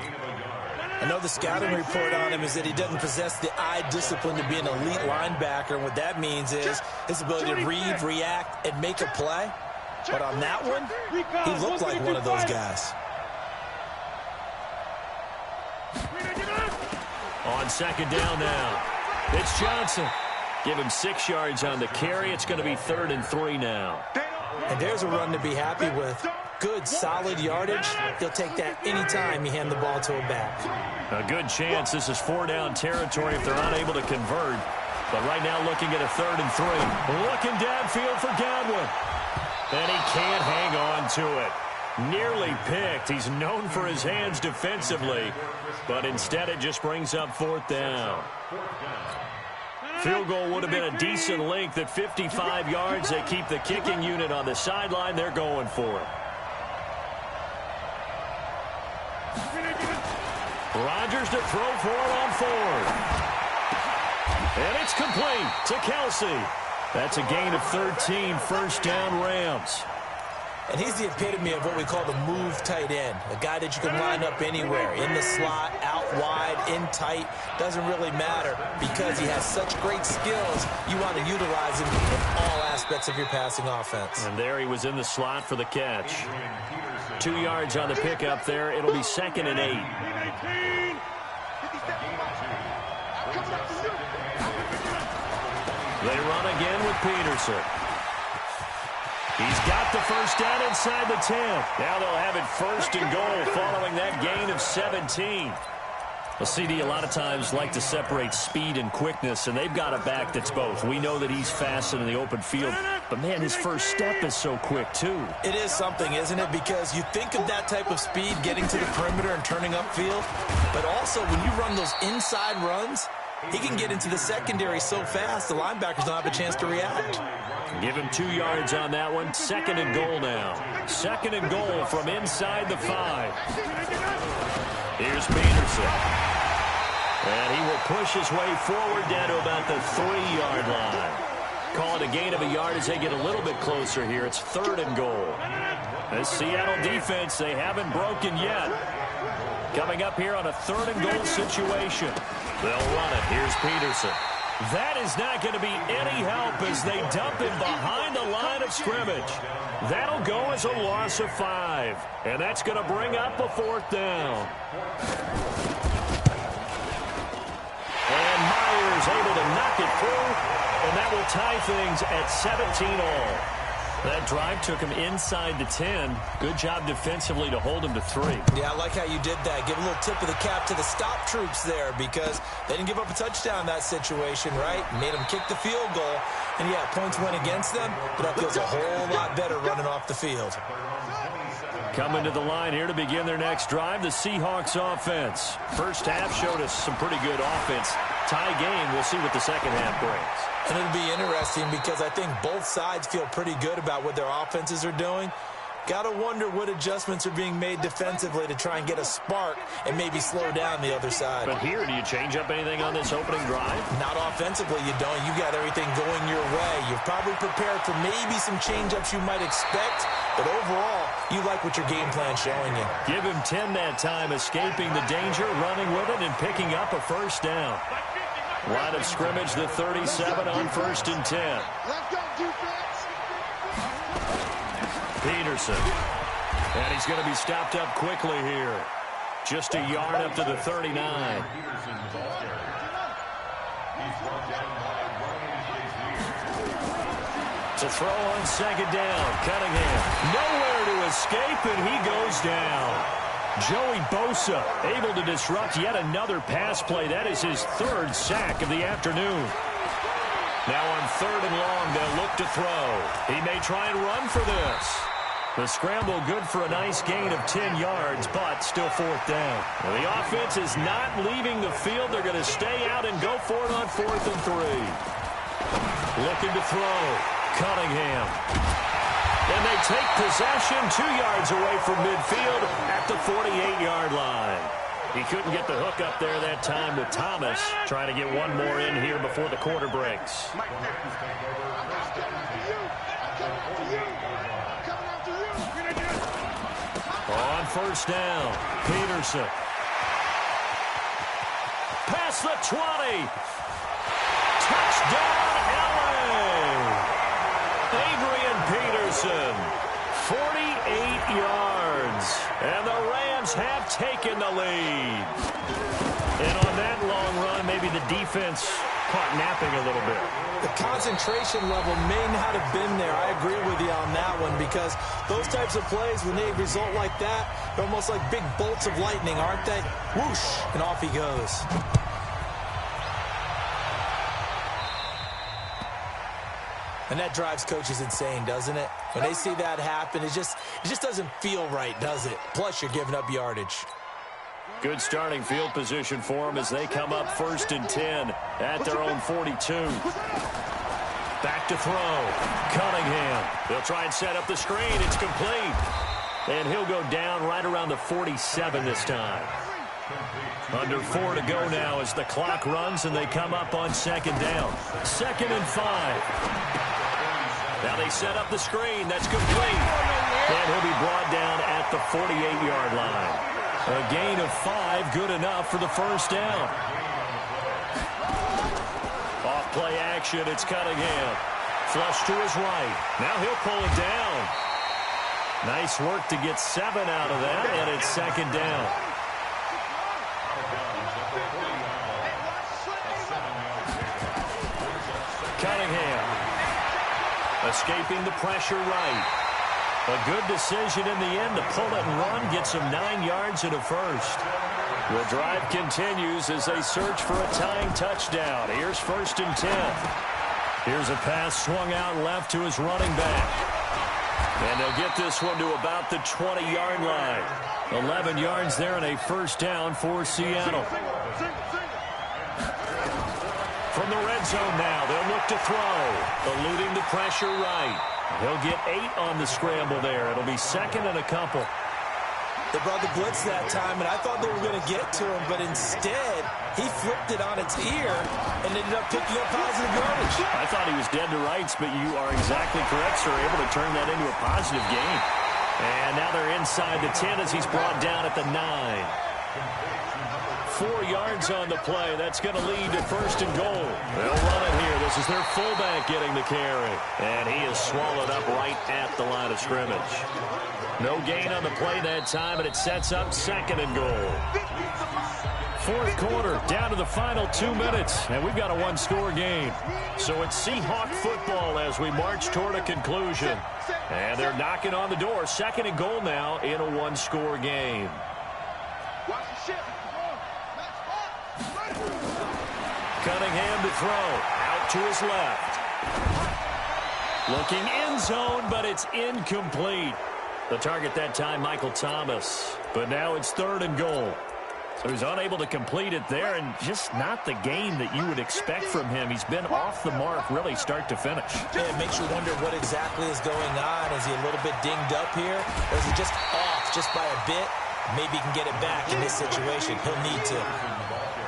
I know the scouting report on him is that he doesn't possess the eye discipline to be an elite linebacker, and what that means is his ability to read, react, and make a play. But on that one, he looked like one of those guys. On 2nd down now, it's Johnson. Give him 6 yards on the carry. It's going to be 3rd and 3 now. And there's a run to be happy with. Good, solid yardage. He'll take that anytime you hand the ball to a back. A good chance this is 4-down territory if they're unable to convert. But right now looking at a 3rd and 3. Looking downfield for Godwin. And he can't hang on to it. Nearly picked. He's known for his hands defensively. But instead it just brings up 4th down. Field goal would have been a decent length at 55 yards. They keep the kicking unit on the sideline. They're going for it. Rodgers to throw for it on 4th. And it's complete to Kelsey. That's a gain of 13, 1st down Rams. And he's the epitome of what we call the move tight end. A guy that you can line up anywhere. In the slot, out wide, in tight. Doesn't really matter because he has such great skills. You want to utilize him in all aspects of your passing offense. And there he was in the slot for the catch. 2 yards on the pickup there. It'll be 2nd and 8. They run again with Peterson. He's got the first down inside the 10. Now they'll have it 1st and goal following that gain of 17. Well, CD a lot of times like to separate speed and quickness, and they've got a back that's both. We know that he's fast in the open field, but, man, his first step is so quick, too. It is something, isn't it? Because you think of that type of speed getting to the perimeter and turning upfield, but also when you run those inside runs, he can get into the secondary so fast the linebackers don't have a chance to react. Give him 2 yards on that one. 2nd and goal now. 2nd and goal from inside the 5. Here's Peterson. And he will push his way forward down to about the 3-yard line. Call it a gain of a yard as they get a little bit closer here. It's 3rd and goal. This Seattle defense, they haven't broken yet. Coming up here on a 3rd and goal situation. They'll run it. Here's Peterson. That is not going to be any help as they dump him behind the line of scrimmage. That'll go as a loss of 5. And that's going to bring up a 4th down. And Myers able to knock it through. And that will tie things at 17 all. That drive took him inside the 10. Good job defensively to hold him to 3. Yeah, I like how you did that. Give a little tip of the cap to the stop troops there because they didn't give up a touchdown in that situation, right? Made them kick the field goal. And, yeah, points went against them, but that feels a whole lot better running off the field. Coming to the line here to begin their next drive, the Seahawks offense. First half showed us some pretty good offense. Tie game, we'll see what the second half brings. And it'll be interesting because I think both sides feel pretty good about what their offenses are doing. Got to wonder what adjustments are being made defensively to try and get a spark and maybe slow down the other side. But here, do you change up anything on this opening drive? Not offensively, you don't. You got everything going your way. You've probably prepared for maybe some change-ups you might expect, but overall, you like what your game plan's showing you. Give him 10 that time, escaping the danger, running with it, and picking up a first down. Line of scrimmage, the 37 on 1st and 10. Let's go, defense. Peterson. And he's going to be stopped up quickly here. Just a yard up to the 39. To throw on 2nd down. Cunningham. Nowhere to escape, and he goes down. Joey Bosa able to disrupt yet another pass play. That is his 3rd sack of the afternoon. Now on 3rd and long, they'll look to throw. He may try and run for this. The scramble good for a nice gain of 10 yards, but still 4th down. Well, the offense is not leaving the field. They're going to stay out and go for it on 4th and 3. Looking to throw. Cunningham. And they take possession 2 yards away from midfield at the 48-yard line. He couldn't get the hook up there that time with Thomas. Trying to get one more in here before the quarter breaks. On 1st down, Peterson. Past the 20. Touchdown, LA. Adrian Peterson, 48 yards. And the Rams have taken the lead. And on that long run, maybe the defense caught napping a little bit. The concentration level may not have been there. I agree with you on that one because those types of plays, when they result like that, they're almost like big bolts of lightning, aren't they? Whoosh, and off he goes. And that drives coaches insane, doesn't it? When they see that happen, it just doesn't feel right, does it? Plus, you're giving up yardage. Good starting field position for them as they come up 1st and 10 at their own 42. Back to throw. Cunningham. They'll try and set up the screen. It's complete. And he'll go down right around the 47 this time. Under 4 to go now as the clock runs and they come up on 2nd down. 2nd and 5. Now they set up the screen. That's complete. And he'll be brought down at the 48-yard line. A gain of 5, good enough for the 1st down. Off play action, it's Cunningham. Flush to his right. Now he'll pull it down. Nice work to get 7 out of that, and it's 2nd down. Cunningham. Escaping the pressure right. A good decision in the end to pull it and run, gets him 9 yards and a first. The drive continues as they search for a tying touchdown. Here's 1st and 10. Here's a pass swung out left to his running back. And they'll get this one to about the 20-yard line. 11 yards there and a 1st down for Seattle. From the red zone now, they'll look to throw. Eluding the pressure right. He'll get 8 on the scramble there. It'll be 2nd and a couple. They brought the blitz that time, and I thought they were going to get to him, but instead, he flipped it on its ear and ended up picking up positive yardage. I thought he was dead to rights, but you are exactly correct, sir. Able to turn that into a positive gain. And now they're inside the 10 as he's brought down at the 9. 4 yards on the play. That's going to lead to first and goal. They'll run it here. This is their fullback getting the carry. And he is swallowed up right at the line of scrimmage. No gain on the play that time, and it sets up second and goal. Fourth quarter, down to the final 2 minutes, and we've got a one-score game. So it's Seahawk football as we march toward a conclusion. And they're knocking on the door. Second and goal now in a one-score game. Cunningham to throw. Out to his left. Looking end zone, but it's incomplete. The target that time, Michael Thomas. But now it's third and goal. So he's unable to complete it there, and just not the game that you would expect from him. He's been off the mark really start to finish. Yeah, it makes you wonder what exactly is going on. Is he a little bit dinged up here? Or is he just off just by a bit? Maybe he can get it back in this situation. He'll need to.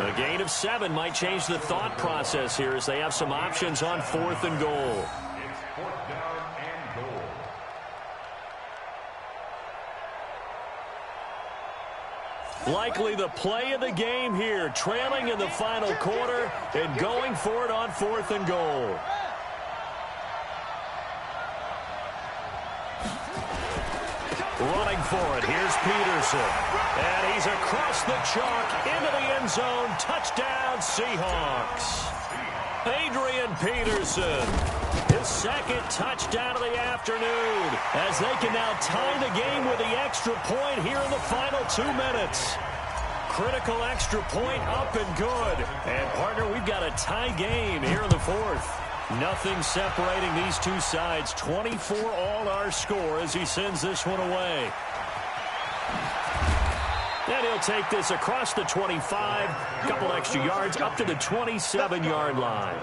A gain of 7 might change the thought process here as they have some options on fourth and goal. It's fourth down and goal. Likely the play of the game here, trailing in the final quarter and going for it on fourth and goal. Running for it, here's Peterson. And he's across the chalk into the end zone. Touchdown, Seahawks. Adrian Peterson, his second touchdown of the afternoon, as they can now tie the game with the extra point here in the final 2 minutes. Critical extra point up and good. And, partner, we've got a tie game here in the fourth. Nothing separating these two sides. 24 all our score as he sends this one away. And he'll take this across the 25, a couple extra yards up to the 27-yard line.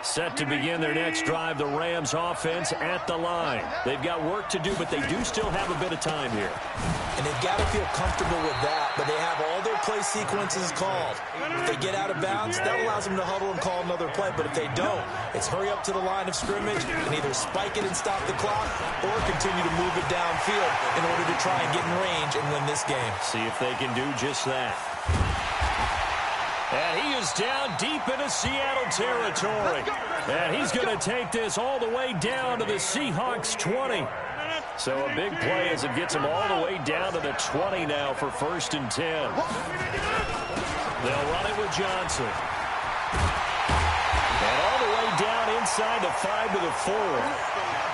Set to begin their next drive, the Rams offense at the line. They've got work to do, but they do still have a bit of time here. And they've got to feel comfortable with that, but they have all their play sequences called. If they get out of bounds, that allows them to huddle and call another play, but if they don't, it's hurry up to the line of scrimmage and either spike it and stop the clock or continue to move it downfield in order to try and get in range and win this game. See if they can do just that. And he is down deep into Seattle territory. And he's going to take this all the way down to the Seahawks 20. So a big play as it gets him all the way down to the 20 now for first and 10. They'll run it with Johnson. And all the way down inside the 5 to the 4.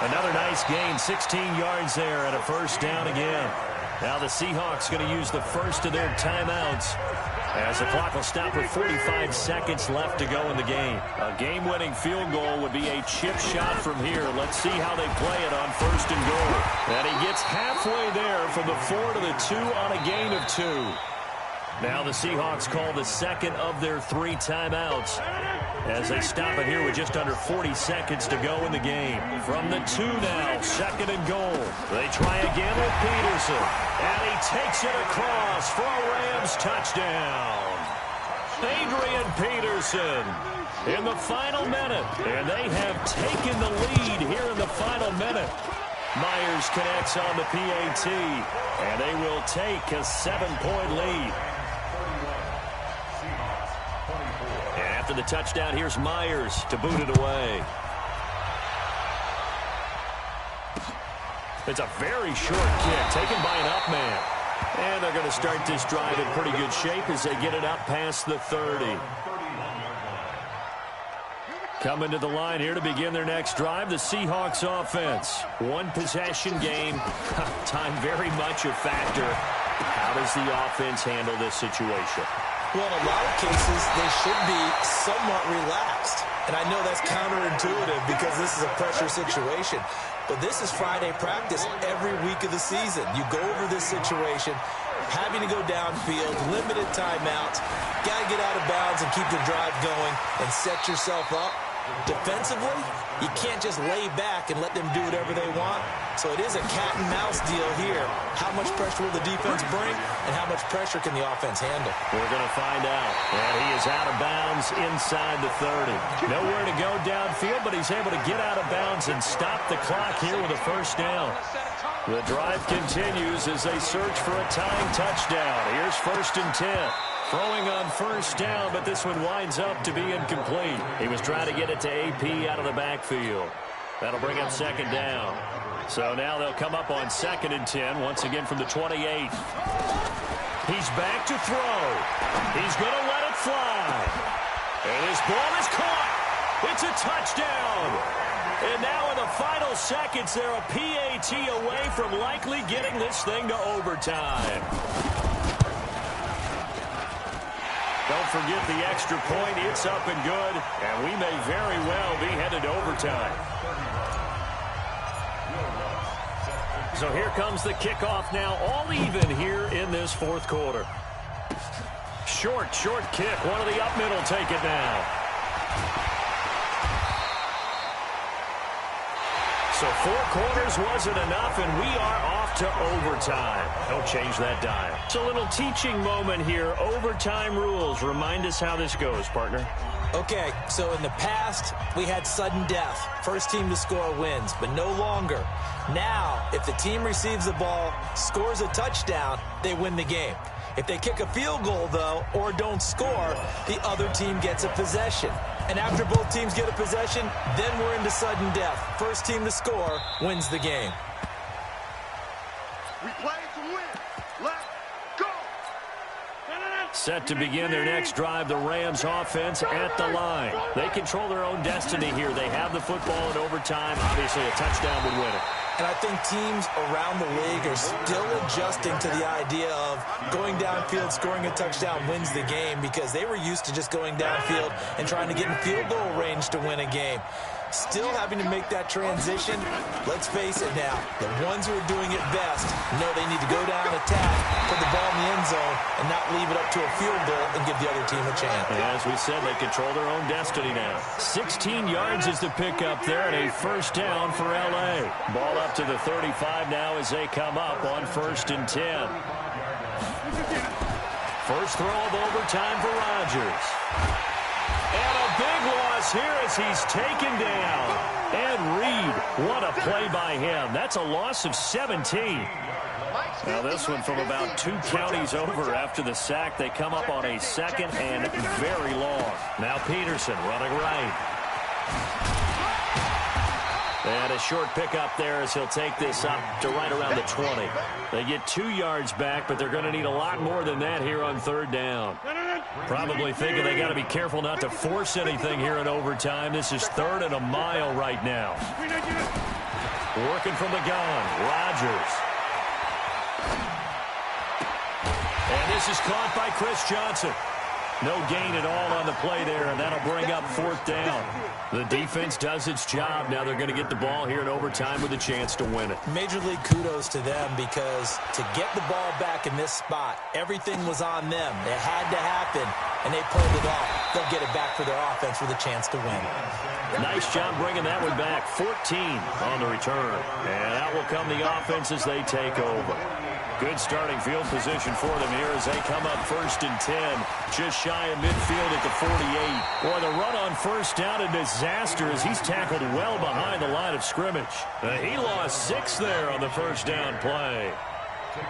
Another nice gain, 16 yards there and a first down again. Now the Seahawks going to use the first of their timeouts as the clock will stop with 45 seconds left to go in the game. A game-winning field goal would be a chip shot from here. Let's see how they play it on first and goal. And he gets halfway there from the 4 to the 2 on a gain of 2. Now the Seahawks call the second of their 3 timeouts as they stop it here with just under 40 seconds to go in the game. From the 2 now, second and goal. They try again with Peterson, and he takes it across for a Rams touchdown. Adrian Peterson in the final minute, and they have taken the lead here in the final minute. Myers connects on the PAT, and they will take a 7-point lead. After the touchdown, here's Myers to boot it away. It's a very short kick taken by an up man. And they're going to start this drive in pretty good shape as they get it up past the 30. Coming to the line here to begin their next drive, the Seahawks offense. One possession game. Time very much a factor. How does the offense handle this situation? Well, in a lot of cases, they should be somewhat relaxed. And I know that's counterintuitive because this is a pressure situation. But this is Friday practice every week of the season. You go over this situation, having to go downfield, limited timeouts, got to get out of bounds and keep the drive going and set yourself up. Defensively, you can't just lay back and let them do whatever they want. So it is a cat and mouse deal here. How much pressure will the defense bring, and how much pressure can the offense handle? We're going to find out. And he is out of bounds inside the 30. Nowhere to go downfield, but he's able to get out of bounds and stop the clock here with a first down. The drive continues as they search for a tying touchdown. Here's 1st and 10. Throwing on first down, but this one winds up to be incomplete. He was trying to get it to AP out of the backfield. That'll bring up 2nd down. So now they'll come up on 2nd and 10, once again from the 28. He's back to throw. He's going to let it fly. And his ball is caught. It's a touchdown. And now in the final seconds, they're a PAT away from likely getting this thing to overtime. Don't forget the extra point. It's up and good, and we may very well be headed to overtime. So here comes the kickoff now, all even here in this 4th quarter. Short kick. One of the up middle take it now. So 4 quarters wasn't enough, and we are off to overtime. Don't change that dial. It's a little teaching moment here. Overtime rules. Remind us how this goes, partner. Okay, so in the past, we had sudden death. First team to score wins, but no longer. Now, if the team receives the ball, scores a touchdown, they win the game. If they kick a field goal, though, or don't score, the other team gets a possession. And after both teams get a possession, then we're into sudden death. First team to score wins the game. We play to win. Let's go. Set to begin their next drive, the Rams offense at the line. They control their own destiny here. They have the football in overtime. Obviously, a touchdown would win it. And I think teams around the league are still adjusting to the idea of going downfield, scoring a touchdown wins the game, because they were used to just going downfield and trying to get in field goal range to win a game. Still having to make that transition. Let's face it now, the ones who are doing it best know they need to go down, attack, put the ball in the end zone, and not leave it up to a field goal and give the other team a chance. And as we said, they control their own destiny now. 16 yards is the pickup there, and a first down for L.A. Ball up to the 35 now as they come up on 1st and 10. First throw of overtime for Rodgers. And a big loss here as he's taken down. And Reed, what a play by him. That's a loss of 17. Now this one from about 2 counties over after the sack. They come up on a 2nd and very long. Now Peterson running right. And a short pickup there as he'll take this up to right around the 20. They get 2 yards back, but they're going to need a lot more than that here on 3rd down. Probably thinking they got to be careful not to force anything here in overtime. This is 3rd and a mile right now. Working from the gun, Rodgers. And this is caught by Chris Johnson. No gain at all on the play there, and that'll bring up 4th down. The defense does its job. Now they're going to get the ball here in overtime with a chance to win it. Major League kudos to them, because to get the ball back in this spot, everything was on them. It had to happen, and they pulled it off. They'll get it back for their offense with a chance to win. Nice job bringing that one back. 14 on the return. And out will come the offense as they take over. Good starting field position for them here as they come up 1st and 10. Just shy of midfield at the 48. Boy, the run on first down, a disaster as he's tackled well behind the line of scrimmage. He lost 6 there on the first down play.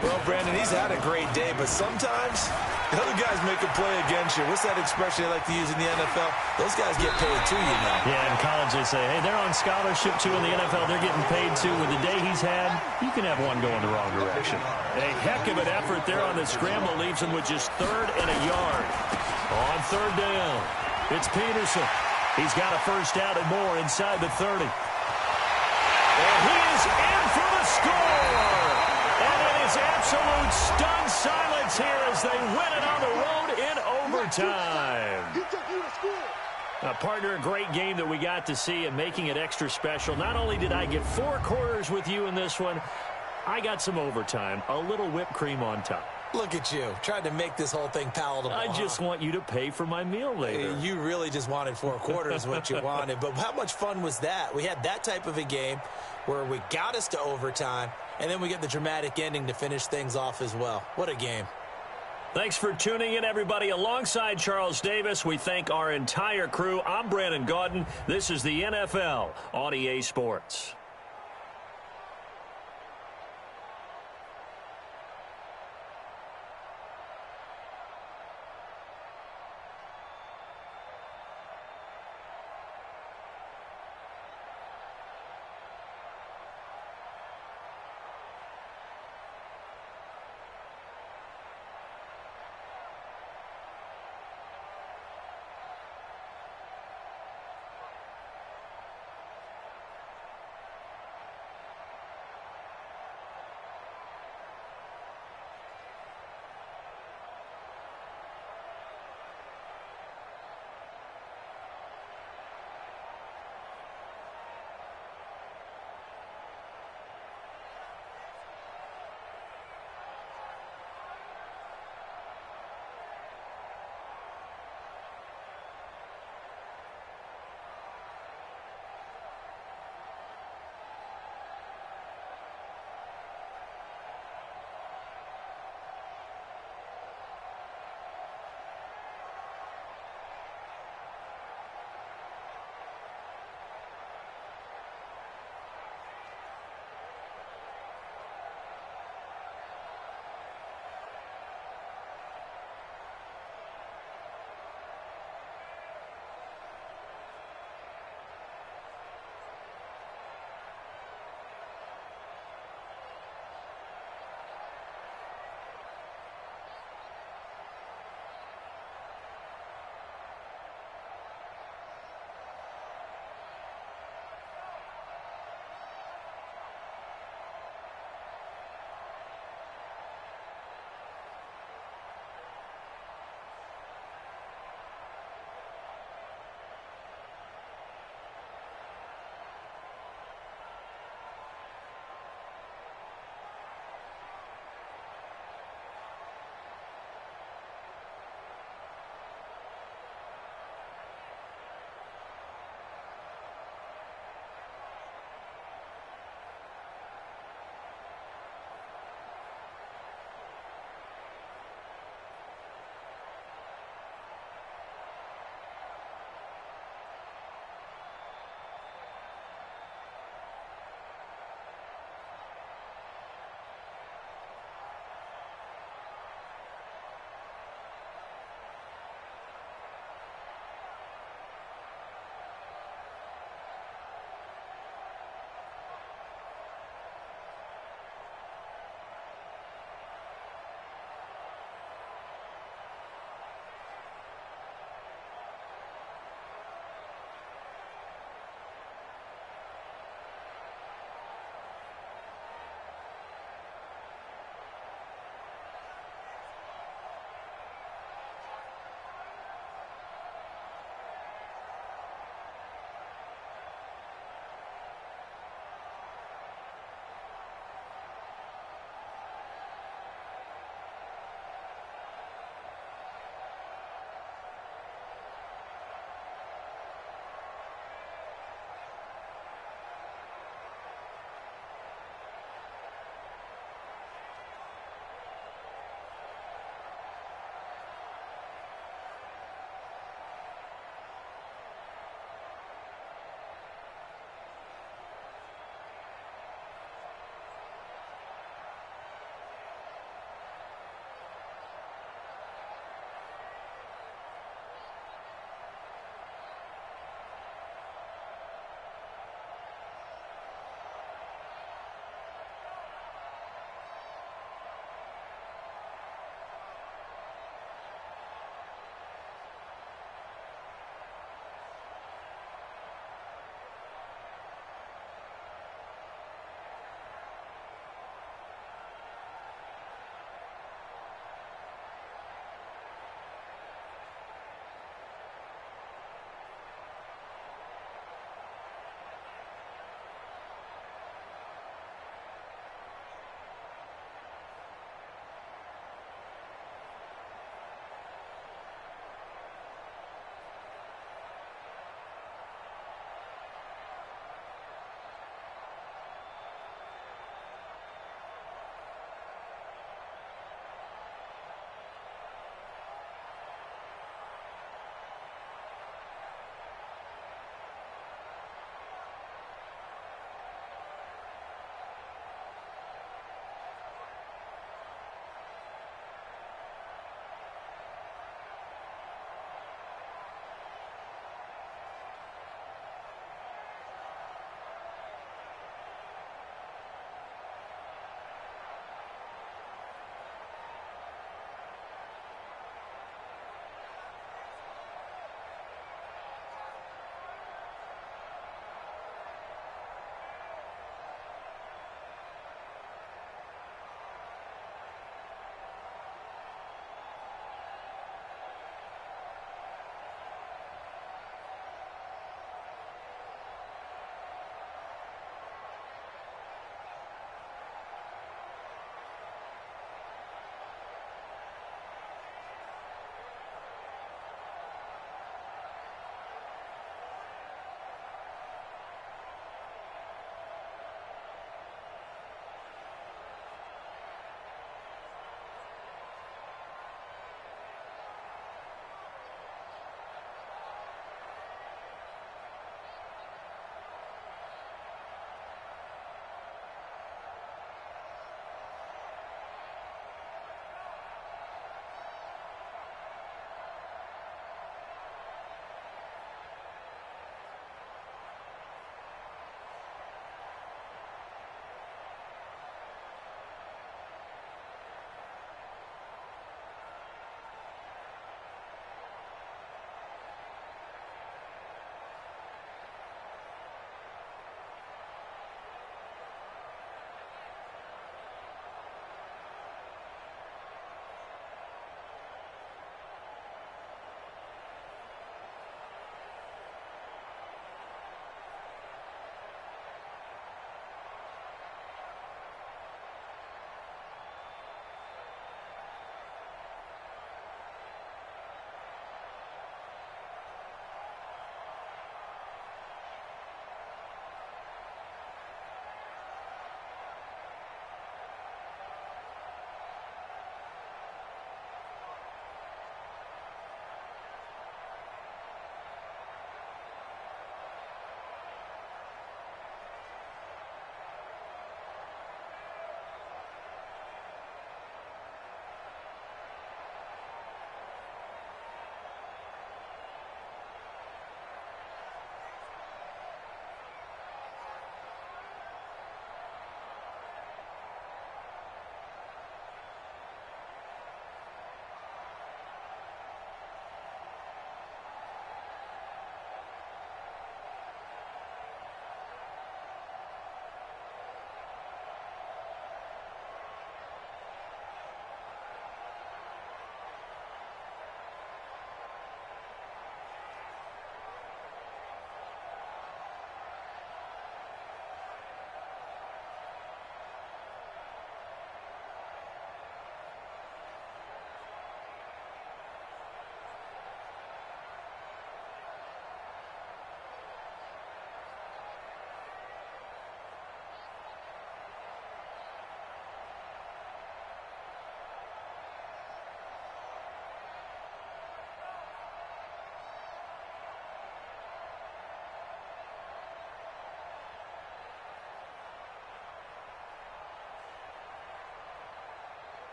Well, Brandon, he's had a great day, but sometimes the other guys make a play against you. What's that expression they like to use in the NFL? Those guys get paid too, you know. Yeah, in college they say, hey, they're on scholarship too. In the NFL, they're getting paid too. With the day he's had, you can have one going the wrong direction. A heck of an effort there on the scramble leaves him with just 3rd and a yard. On 3rd down, it's Peterson. He's got a first down and more inside the 30. And he is in for the score. And it is absolute stunned silence here as they win it on the road in overtime. Partner, a great game that we got to see and making it extra special. Not only did I get 4 quarters with you in this one, I got some overtime, a little whipped cream on top. Look at you, trying to make this whole thing palatable. I just want you to pay for my meal later. You really just wanted 4 quarters what you wanted. But how much fun was that? We had that type of a game where we got us to overtime, and then we get the dramatic ending to finish things off as well. What a game. Thanks for tuning in, everybody. Alongside Charles Davis, we thank our entire crew. I'm Brandon Gaudin. This is the NFL on EA Sports.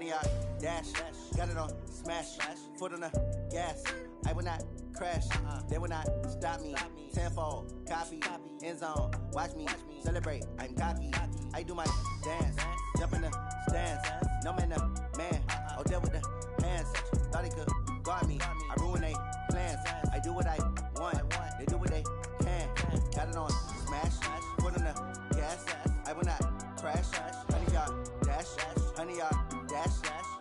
honey yard, dash, got it on, smash, foot on the gas. I will not crash, they will not stop me. Tenfold, copy, end zone, watch me celebrate. I'm cocky, I do my dance, jump in the stands. No man, man, oh there with the hands. Thought he could guard me, I ruin they plans. I do what I want, they do what they can. Got it on, smash, foot on the gas. I will not crash, honey yard, dash, honey yard, dash,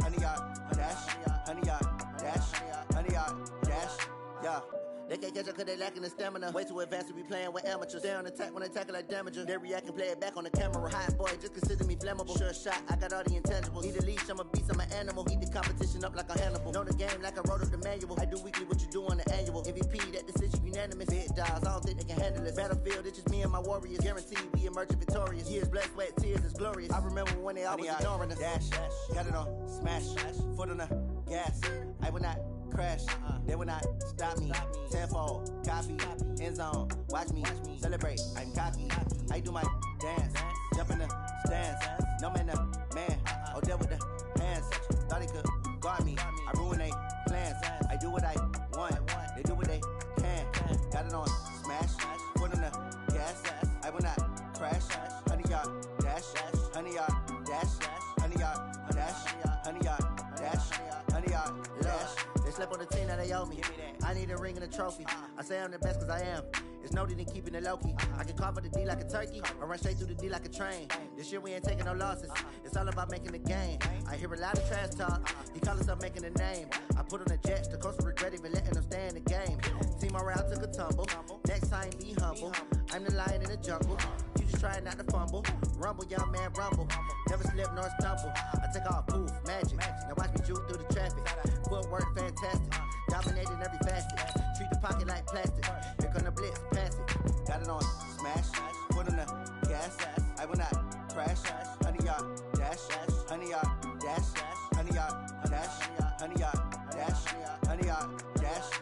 honey yard, dash, honey yard, dash, honey yard, dash, yeah. They can't catch up cause they lacking the stamina. Way too advanced to be playing with amateurs. Stay on attack when they tackle like damager. They react and play it back on the camera. Hot boy, just consider me flammable. Sure shot, I got all the intangibles. Need a leash, I'm a beast, I'm an animal. Eat the competition up like a Hannibal. Know the game like I wrote up the manual. I do weekly what you do on the annual. MVP, that decision unanimous. Big dogs, I don't think they can handle this. Battlefield, it's just me and my warriors. Guaranteed we emerge victorious. Years, blood, sweat, tears, it's glorious. I remember when they always ignoring us. Dash, got it on, smash, foot on the gas. I will not crash, they will not stop me. Tenfold, copy, end zone, watch me celebrate. I'm cocky, I do my dance, jump in the stands. No man, man, oh there with the hands. Thought he could guard me, I ruin they plans. I do what I want, they do what they can. Got it on, smash, foot on the gas. I will not crash, honey yard, dash, honey yard, dash, honey yard, dash, honey yard, dash, honey yard, dash. They slept on the team that they owe me. I need a ring and a trophy. I say I'm the best cause I am. It's no need in keeping it low-key. I can carve up the D like a turkey or run straight through the D like a train. This year we ain't taking no losses. It's all about making the game. I hear a lot of trash talk. He call himself making a name. I put on the Jets. The coach will regret even letting them stay in the game. Team morale took a tumble. Next time be humble. I'm the lion in the jungle. You just trying not to fumble. Rumble, young man, rumble. Never slip nor stumble. I take off, poof, magic. Now watch me juke through the traffic. Footwork fantastic. Dominating every facet. Treat the pocket like plastic. Here come the blitz, pass it. Got it on, smash. Foot on the gas. I will not crash. Honey yard, dash. Honey yard, dash. Honey yard, dash. Honey yard, dash. Honey yard, dash.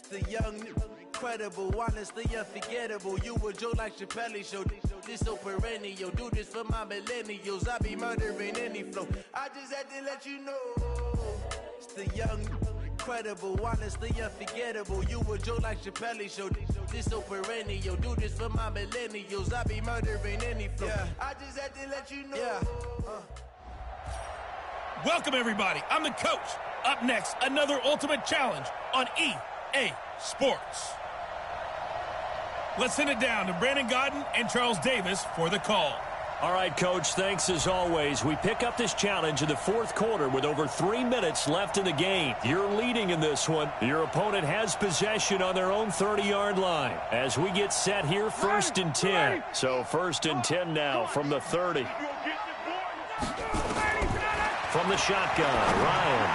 The young, incredible, honestly unforgettable. You a Joe like Chappelle show. This so perennial. Do this for my millennials. I be murdering any flow. I just had to let you know. It's the young, incredible, honestly unforgettable. You a Joe like Chappelle show. This so perennial. Do this for my millennials. I be murdering any flow. Yeah. I just had to let you know. Yeah. Welcome, everybody. I'm the coach. Up next, another Ultimate Challenge on EA Sports. Let's send it down to Brandon Godden and Charles Davis for the call. All right, Coach, thanks as always. We pick up this challenge in the fourth quarter with over 3 minutes left in the game. You're leading in this one. Your opponent has possession on their own 30-yard line. As we get set here, 1st and 10. So 1st and 10 now from the 30. From the shotgun, Ryan.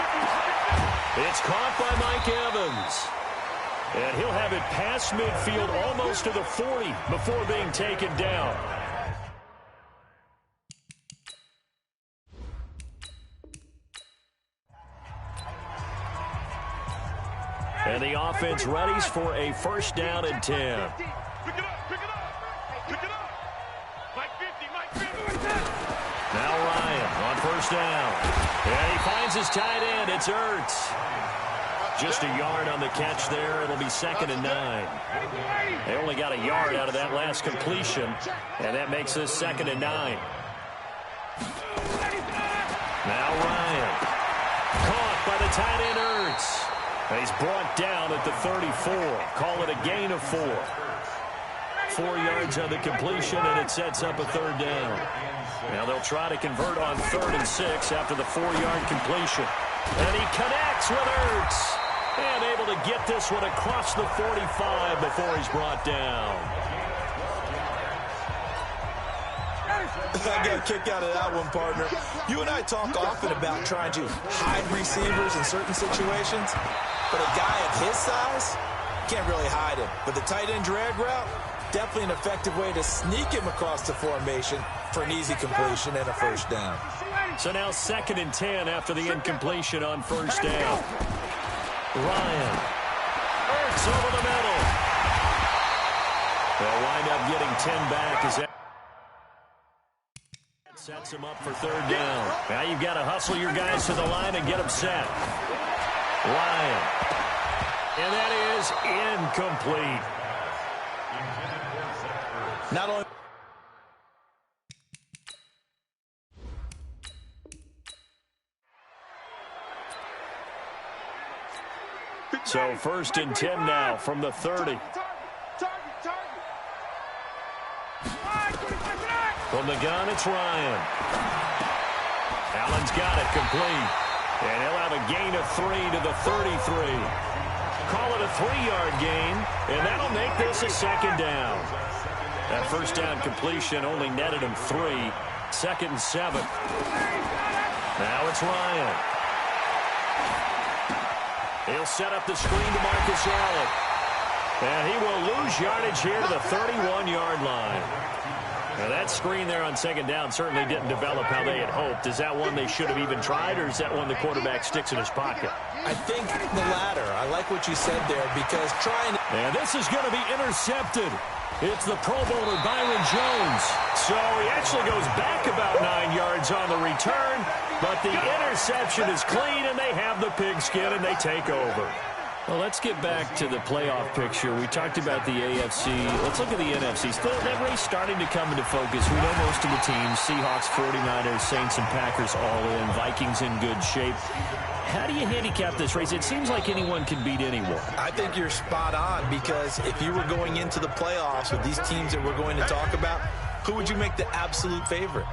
It's caught by Mike Evans. And he'll have it past midfield almost to the 40 before being taken down. And the offense readies for a 1st down and 10. Pick it up, pick it up, pick it up. Mike 50. Now Ryan on 1st down. And he finds his tight end. It's Ertz. Just a yard on the catch there. It'll be 2nd and 9. They only got a yard out of that last completion, and that makes this 2nd and 9. Now Ryan. Caught by the tight end Ertz. And he's brought down at the 34. Call it a gain of 4. 4 yards on the completion, and it sets up a 3rd down. Now they'll try to convert on 3rd and 6 after the 4-yard completion. And he connects with Ertz. And able to get this one across the 45 before he's brought down. I got a kick out of that one, partner. You and I talk often about trying to hide receivers in certain situations, but a guy at his size, Can't really hide him. But the tight end drag route, definitely an effective way to sneak him across the formation for an easy completion and a first down. So now 2nd and 10 after the incompletion on first down. Ryan. Ertz over the middle. They'll wind up getting 10 back as that sets him up for 3rd down. Now you've got to hustle your guys to the line and get them set. Ryan. And that is incomplete. Not only so 1st and 10 now from the 30. From the gun, it's Ryan. Allen's got it complete. And he'll have a gain of 3 to the 33. Call it a 3-yard gain, and that'll make this a 2nd down. That first down completion only netted him 3. 2nd and 7. Now it's Ryan. He'll set up the screen to Marcus Allen. And he will lose yardage here to the 31-yard line. Now that screen there on 2nd down certainly didn't develop how they had hoped. Is that one they should have even tried, or is that one the quarterback sticks in his pocket? I think the latter. I like what you said there because trying... And this is going to be intercepted. It's the Pro Bowler Byron Jones. So he actually goes back about 9 yards on the return, but the interception is clean, and they have the pigskin, and they take over. Well, let's get back to the playoff picture. We talked about the AFC. Let's look at the NFC. Still, that race starting to come into focus. We know most of the teams, Seahawks, 49ers, Saints, and Packers all in. Vikings in good shape. How do you handicap this race? It seems like anyone can beat anyone. I think you're spot on because if you were going into the playoffs with these teams that we're going to talk about, who would you make the absolute favorite?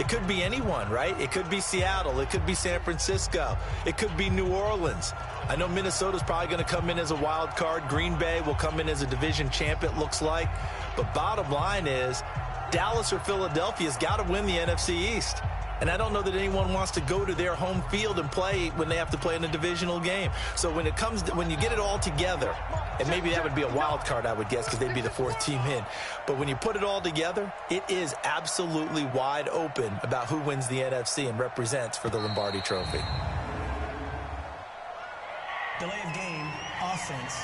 It could be anyone, right? It could be Seattle. It could be San Francisco. It could be New Orleans. I know Minnesota's probably going to come in as a wild card. Green Bay will come in as a division champ, it looks like. But bottom line is Dallas or Philadelphia's got to win the NFC East. And I don't know that anyone wants to go to their home field and play when they have to play in a divisional game. So when it comes to, when you get it all together, and maybe that would be a wild card, I would guess, because they'd be the 4th team in. But when you put it all together, it is absolutely wide open about who wins the NFC and represents for the Lombardi Trophy. Delay of game, offense.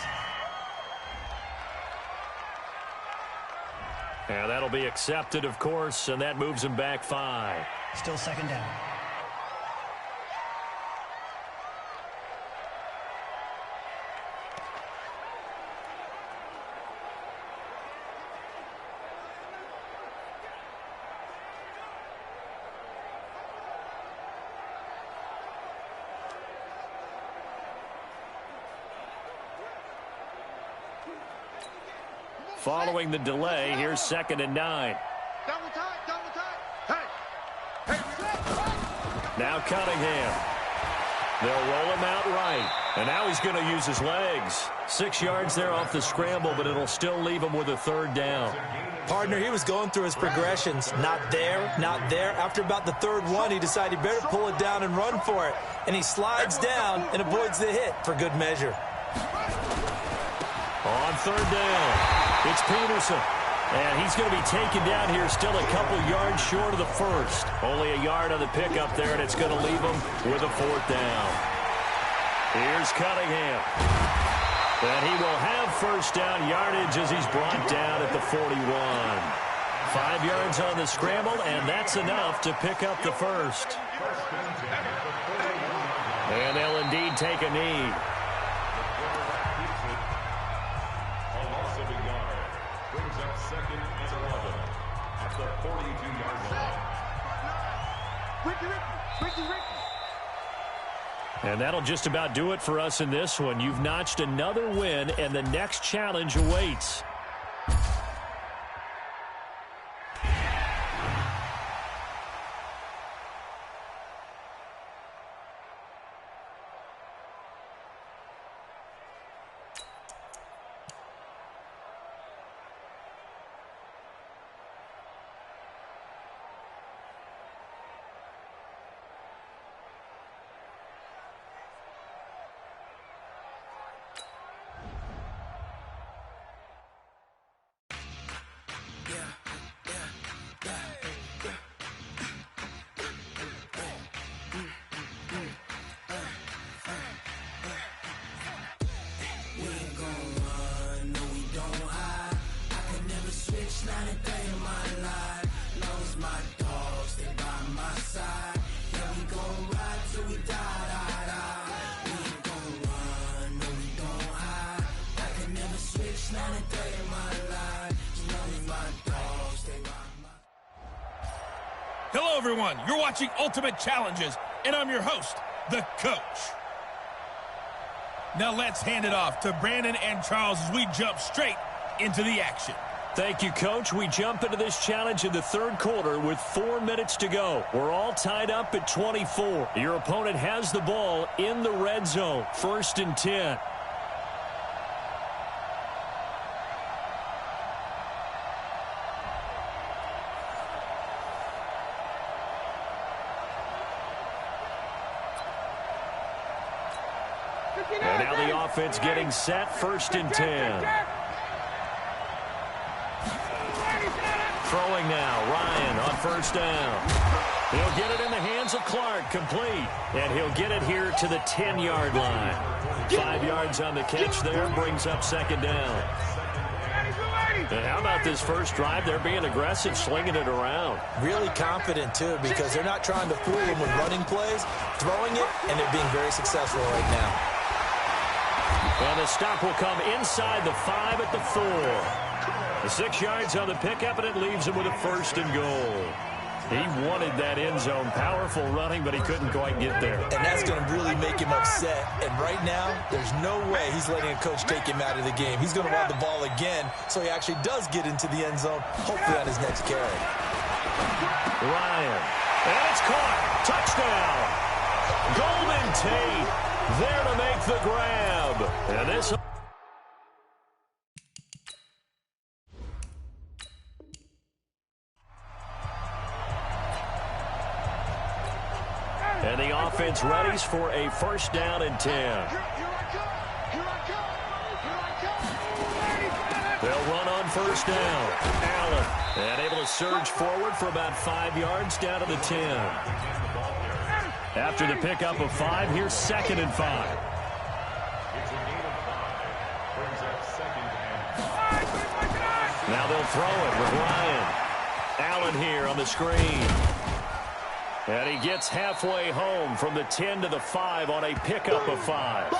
Yeah, that'll be accepted, of course, and that moves him back 5. Still 2nd down. Following the delay, here's 2nd and 9. Double time, double time. Hey. Now Cunningham. They'll roll him out right. And now he's going to use his legs. 6 yards there off the scramble, but it'll still leave him with a 3rd down. Partner, he was going through his progressions. Not there, not there. After about the 3rd one, he decided he better pull it down and run for it. And he slides down and avoids the hit for good measure. On 3rd down. It's Peterson, and he's going to be taken down here still a couple yards short of the 1st. Only a yard on the pickup there, and it's going to leave him with a 4th down. Here's Cunningham. And he will have 1st down yardage as he's brought down at the 41. 5 yards on the scramble, and that's enough to pick up the 1st. And they'll indeed take a knee. And that'll just about do it for us in this one. You've notched another win, and the next challenge awaits. Hello, everyone. You're watching Ultimate Challenges, and I'm your host, the Coach. Now let's hand it off to Brandon and Charles as we jump straight into the action. Thank you, Coach. We jump into this challenge in the third quarter with 4 minutes to go. We're all tied up at 24. Your opponent has the ball in the red zone. 1st and 10. And now the offense getting set. 1st and 10. Throwing now, Ryan on 1st down. He'll get it in the hands of Clark, complete. And he'll get it here to the 10-yard line. 5 yards on the catch there, brings up 2nd down. And how about this first drive? They're being aggressive, slinging it around. Really confident, too, because they're not trying to fool them with running plays, throwing it, and they're being very successful right now. And the stop will come inside the 5 at the 4. The 6 yards on the pickup, and it leaves him with a 1st and goal. He wanted that end zone. Powerful running, but he couldn't quite get there. And that's going to really make him upset. And right now, there's no way he's letting a coach take him out of the game. He's going to want the ball again, so he actually does get into the end zone, hopefully on his next carry. Ryan. And it's caught. Touchdown. Golden Tate there to make the grab. And this... And the offense readies for a 1st down and 10. They'll run on 1st down. Allen, and able to surge forward for about 5 yards down to the 10. After the pickup of 5, here's 2nd and 5. Now they'll throw it with Ryan. Allen here on the screen. And he gets halfway home from the 10 to the 5 on a pickup of 5.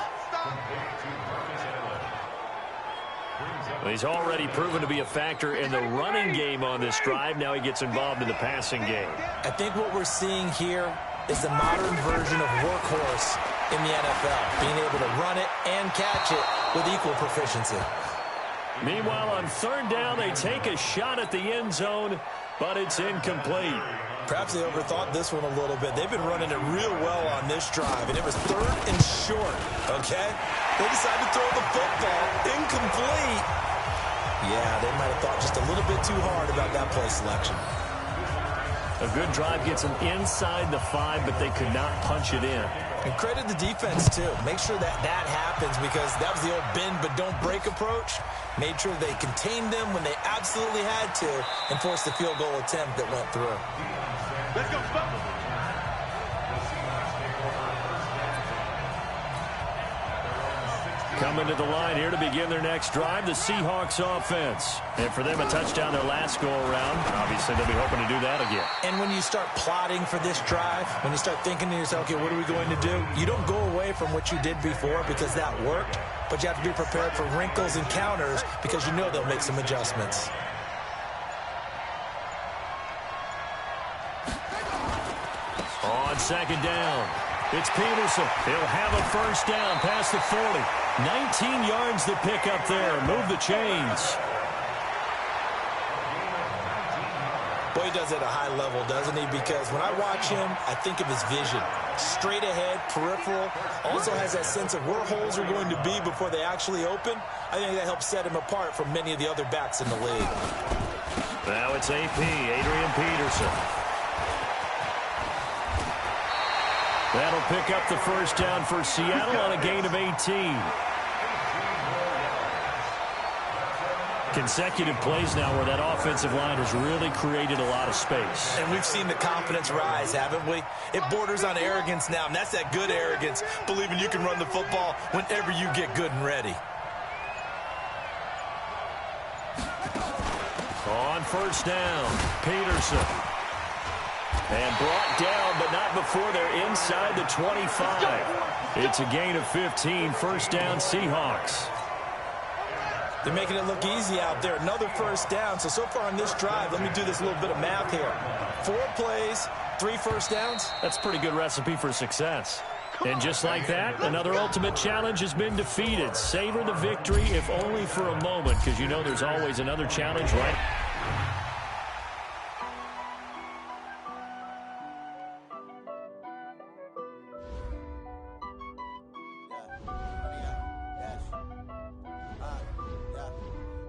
He's already proven to be a factor in the running game on this drive. Now he gets involved in the passing game. I think what we're seeing here is the modern version of workhorse in the NFL, being able to run it and catch it with equal proficiency. Meanwhile, on 3rd down, they take a shot at the end zone, but it's incomplete. Perhaps they overthought this one a little bit. They've been running it real well on this drive, and it was 3rd and short, okay? They decided to throw the football. Incomplete. Yeah, they might have thought just a little bit too hard about that play selection. A good drive gets them inside the 5, but they could not punch it in. And credit the defense, too. Make sure that that happens because that was the old bend but don't break approach. Made sure they contained them when they absolutely had to and forced the field goal attempt that went through. Let's go, stop. Coming to the line here to begin their next drive, the Seahawks offense. And for them, a touchdown their last go-around. Obviously, they'll be hoping to do that again. And when you start plotting for this drive, when you start thinking to yourself, okay, what are we going to do? You don't go away from what you did before because that worked, but you have to be prepared for wrinkles and counters because you know they'll make some adjustments. On 2nd down, it's Peterson. He'll have a 1st down past the 40. 19 yards to pick up there. Move the chains. Boy, he does it at a high level, doesn't he? Because when I watch him, I think of his vision. Straight ahead, peripheral. Also has that sense of where holes are going to be before they actually open. I think that helps set him apart from many of the other backs in the league. Now it's AP, Adrian Peterson. That'll pick up the 1st down for Seattle on a gain of 18. Consecutive plays now where that offensive line has really created a lot of space. And we've seen the confidence rise, haven't we? It borders on arrogance now, and that's that good arrogance, believing you can run the football whenever you get good and ready. On 1st down, Peterson. And brought down, but not before they're inside the 25. It's a gain of 15, 1st down Seahawks. They're making it look easy out there. Another first down. So far on this drive, let me do this little bit of math here. 4 plays, 3 first downs. That's a pretty good recipe for success. And just like that, another ultimate challenge has been defeated. Savor the victory, if only for a moment, because you know there's always another challenge, right?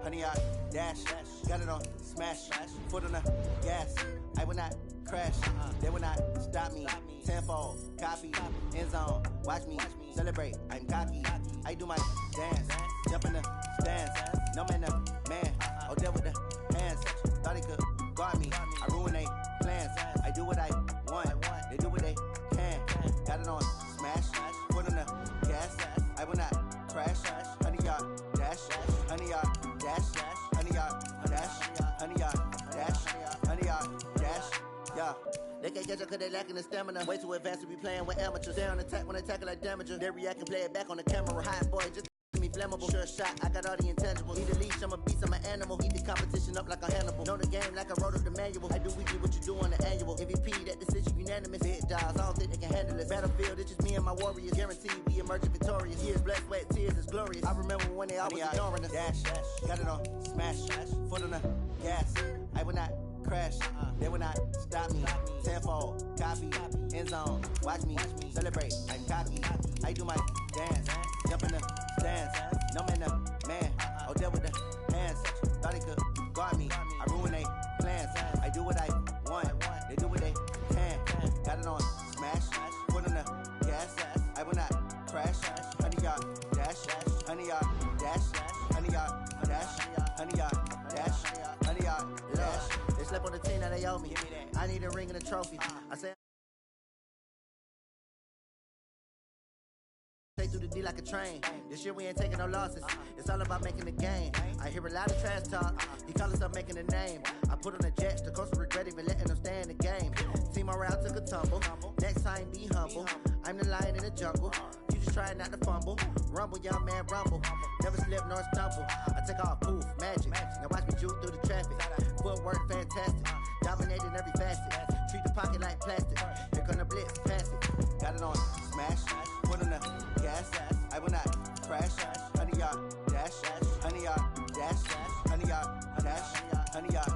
Honey, I dash, got it on smash, foot on the gas. I will not crash, they will not stop me. Tenfold, copy, end zone, watch me celebrate. I'm cocky, I do my dance, jump in the stands. No man, man, oh, there with the hands. Thought he could guard me, I ruin they plans. I do what I want, they do what they can. Got it on smash, foot on the gas. I will not crash, honey, y'all dash, honey, y'all dash, honey, y'all dash, honey, y'all dash, honey, y'all dash, yeah. They can't catch up cause they lacking the stamina. Way too advanced to be playing with amateurs. Stay on attack when they tackle like damager. They react and play it back on the camera. Hot boy, just me flammable. Sure shot, I got all the intangibles. Need a leash, I'm a beast, I'm an animal. Eat the competition up like a Hannibal. Know the game like I wrote up the manual. I do weekly what you do on the annual. MVP, that decision unanimous. Big dogs, I don't think they can handle it. Battlefield, it's just me and my warriors. Guaranteed we emerging victorious. Years, blood, sweat, tears, it's glorious. I remember when they always ignoring us. Dash, got it on smash, foot on the gas. I will not crash, they will not stop me. Tenfold, copy, end zone, watch me celebrate. I'm cocky, I do my dance, jump in the stands. No man, man, oh, there with the hands. Thought he could guard me, I ruin they plans. I do what I want, they do what they can. Got it on smash, foot on the gas. I will not crash, honey, y'all dash, honey, y'all dash, honey, y'all dash, honey, y'all dash, honey, y'all dash. They slept on the team that they owe me. I need a ring and a trophy. I say take through the D like a train. This year we ain't taking no losses. It's all about making the game. I hear a lot of trash talk. He call himself making a name. I put on the Jets. The coach will regret even letting them stay in the game. Team morale took a tumble. Next time be humble. I'm the lion in the jungle. You just try not to fumble. Rumble, young man, rumble. Never slip nor stumble. I take off, poof, magic. Now watch me juke through the traffic. Footwork fantastic. Dominating every facet. Treat the pocket like plastic. Here come the blitz, pass it. Got it on smash. Put on the gas. I will not crash. Honey, y'all dash. Honey, y'all dash. Honey, y'all dash. Honey, y'all